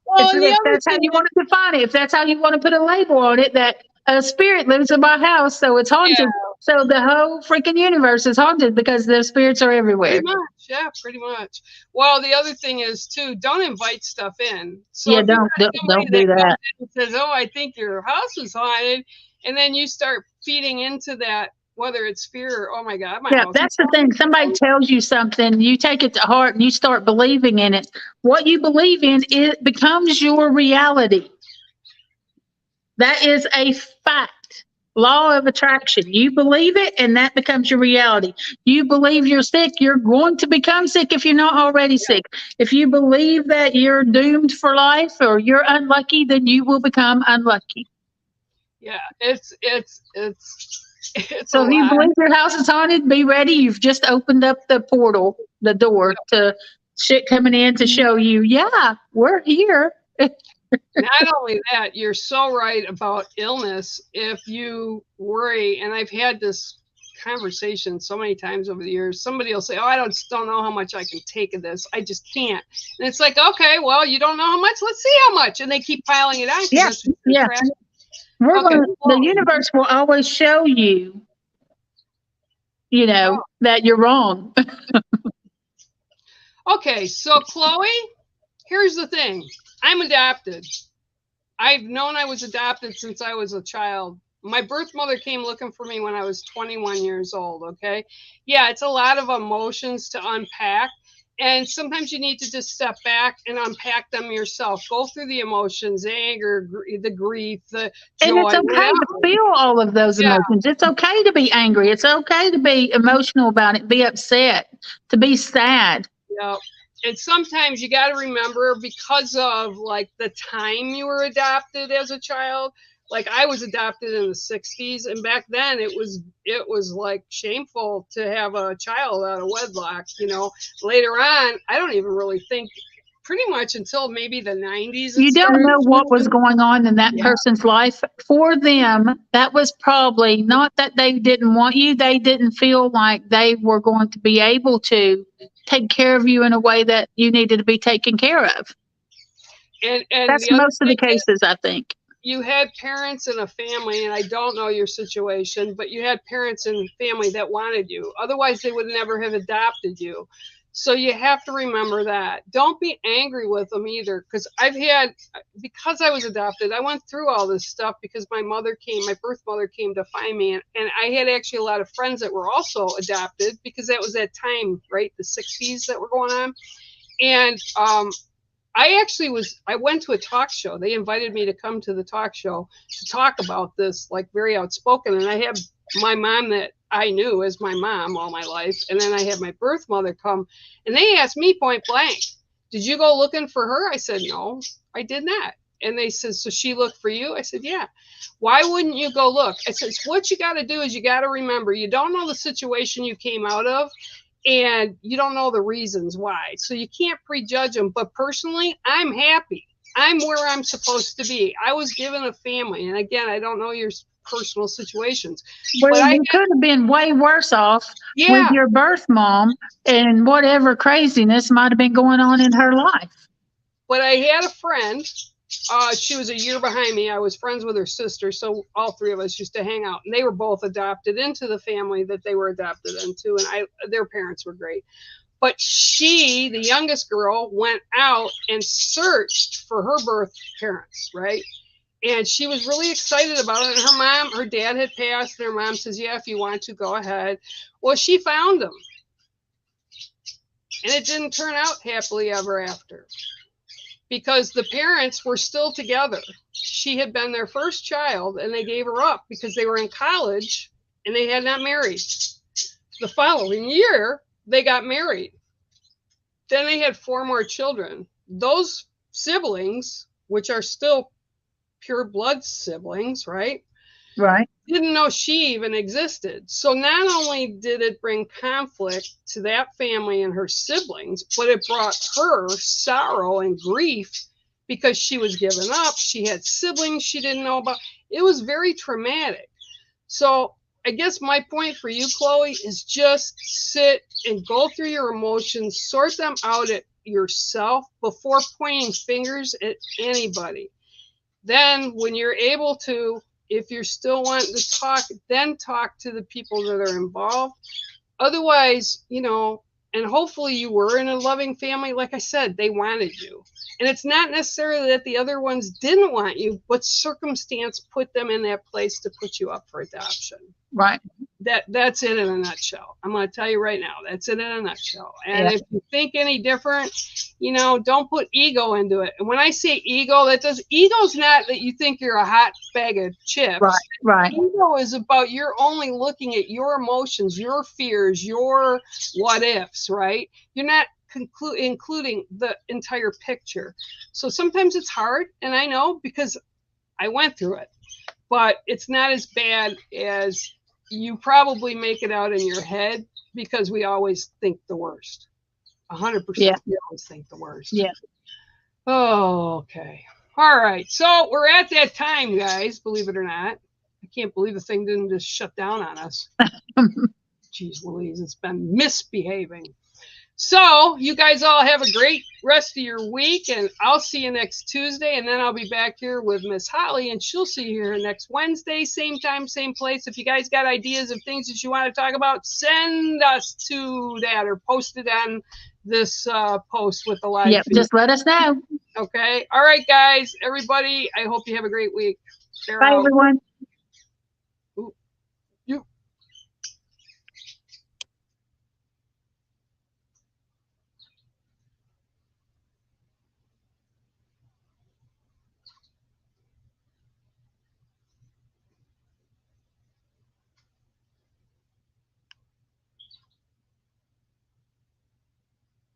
Well, and the If other that's how thing you is, want to define it, if that's how you want to put a label on it, that a spirit lives in my house, so it's yeah, haunted. So the whole freaking universe is haunted because the spirits are everywhere. pretty much. Yeah, pretty much. Well, the other thing is too, don't invite stuff in. So Yeah, if you got somebody don't do that comes that. in and says, "Oh, I think your house is haunted," and then you start feeding into that, whether it's fear or, "Oh my God, my Yeah, house is that's the thing. Somebody haunted." tells you something, you take it to heart, and you start believing in it. What you believe in, it becomes your reality. That is a fact. Law of attraction. You believe it, and that becomes your reality. You believe you're sick, you're going to become sick if you're not already sick. If you believe that you're doomed for life or you're unlucky, then you will become unlucky. Yeah, it's a So if you lot. believe your house is haunted, be ready. You've just opened up the portal, the door to shit coming in to show you, yeah, we're here. Not only that, you're so right about illness. If you worry, and I've had this conversation so many times over the years, somebody will say, "Oh, I don't know how much I can take of this. I just can't." And it's like, okay, well, you don't know how much. Let's see how much, and they keep piling it on because Yeah, that's what you're yeah. attracting. We're Okay, going to, the Chloe. universe will always show you, Oh, that you're wrong. okay, so Chloe, here's the thing. I'm adopted. I've known I was adopted since I was a child. My birth mother came looking for me when I was 21 years old, okay? Yeah, it's a lot of emotions to unpack. And sometimes you need to just step back and unpack them yourself. Go through the emotions, anger, the grief, the And it's joy, okay whatever. to feel all of those Yeah, emotions. It's okay to be angry. It's okay to be emotional about it, be upset, to be sad. yeah. And sometimes you got to remember because of like the time you were adopted as a child. Like I was adopted in the 60s, and back then it was like shameful to have a child out of wedlock. Later on, I don't even really think pretty much until maybe the 90s it You don't started know what was changing. going on in that Yeah, person's life. For them, that was probably not that they didn't want you, they didn't feel like they were going to be able to take care of you in a way that you needed to be taken care of. and That's the other most of the thing cases, I think. you had parents in a family, and I don't know your situation, but you had parents in family that wanted you. Otherwise, they would never have adopted you. So you have to remember that. Don't be angry with them either, because I was adopted, I went through all this stuff because my birth mother came to find me. And I had actually a lot of friends that were also adopted because that was that time, right? The 60s that were going on. And I went to a talk show. They invited me to come to the talk show to talk about this, like very outspoken. And I had my mom that I knew as my mom all my life. And then I had my birth mother come, and they asked me point blank, "Did you go looking for her?" I said, "No, I did not." And they said, "So she looked for you?" I said, "Yeah." "Why wouldn't you go look?" I said, "What you got to do is you got to remember, you don't know the situation you came out of, and you don't know the reasons why. So you can't prejudge them. But personally, I'm happy. I'm where I'm supposed to be. I was given a family. And again, I don't know your personal situations, but Well, you could have been way worse off with yeah, your birth mom and whatever craziness might have been going on in her life. but I had a friend. She was a year behind me. I was friends with her sister, so all three of us used to hang out. And they were both adopted into the family that they were adopted into, and their parents were great. But she, the youngest girl, went out and searched for her birth parents, right? And she was really excited about it. And her dad had passed, and her mom says, yeah, if you want to, go ahead. Well, she found them. And it didn't turn out happily ever after, because the parents were still together. She had been their first child, and they gave her up because they were in college and they had not married. The following year, they got married. Then they had 4 more children. Those siblings, which are still pure blood siblings, right? Right. Didn't know she even existed. So not only did it bring conflict to that family and her siblings, but it brought her sorrow and grief because she was given up. She had siblings she didn't know about. It was very traumatic. So I guess my point for you, Chloe, is just sit and go through your emotions, sort them out at yourself before pointing fingers at anybody. Then when you're able to, if you're still wanting to talk, then talk to the people that are involved. Otherwise, and hopefully you were in a loving family. Like I said, they wanted you. And it's not necessarily that the other ones didn't want you, but circumstance put them in that place to put you up for adoption. Right. That's it in a nutshell. I'm going to tell you right now, that's it in a nutshell. And if you think any different, don't put ego into it. And when I say ego, ego's not that you think you're a hot bag of chips. Right. Ego is about you're only looking at your emotions, your fears, your what ifs, right? You're not including the entire picture. So sometimes it's hard, and I know because I went through it, but it's not as bad as you probably make it out in your head, because we always think the worst. 100%. We always think the worst. Yeah. Oh, okay. All right. So we're at that time, guys, believe it or not. I can't believe the thing didn't just shut down on us. Jeez Louise, it's been misbehaving. So you guys all have a great rest of your week, and I'll see you next Tuesday, and then I'll be back here with Miss Holly, and she'll see you here next Wednesday, same time, same place. If you guys got ideas of things that you want to talk about, send us to that or post it on this post with the live feed. Just let us know. Okay. All right, guys, everybody, I hope you have a great week. Bye, everyone.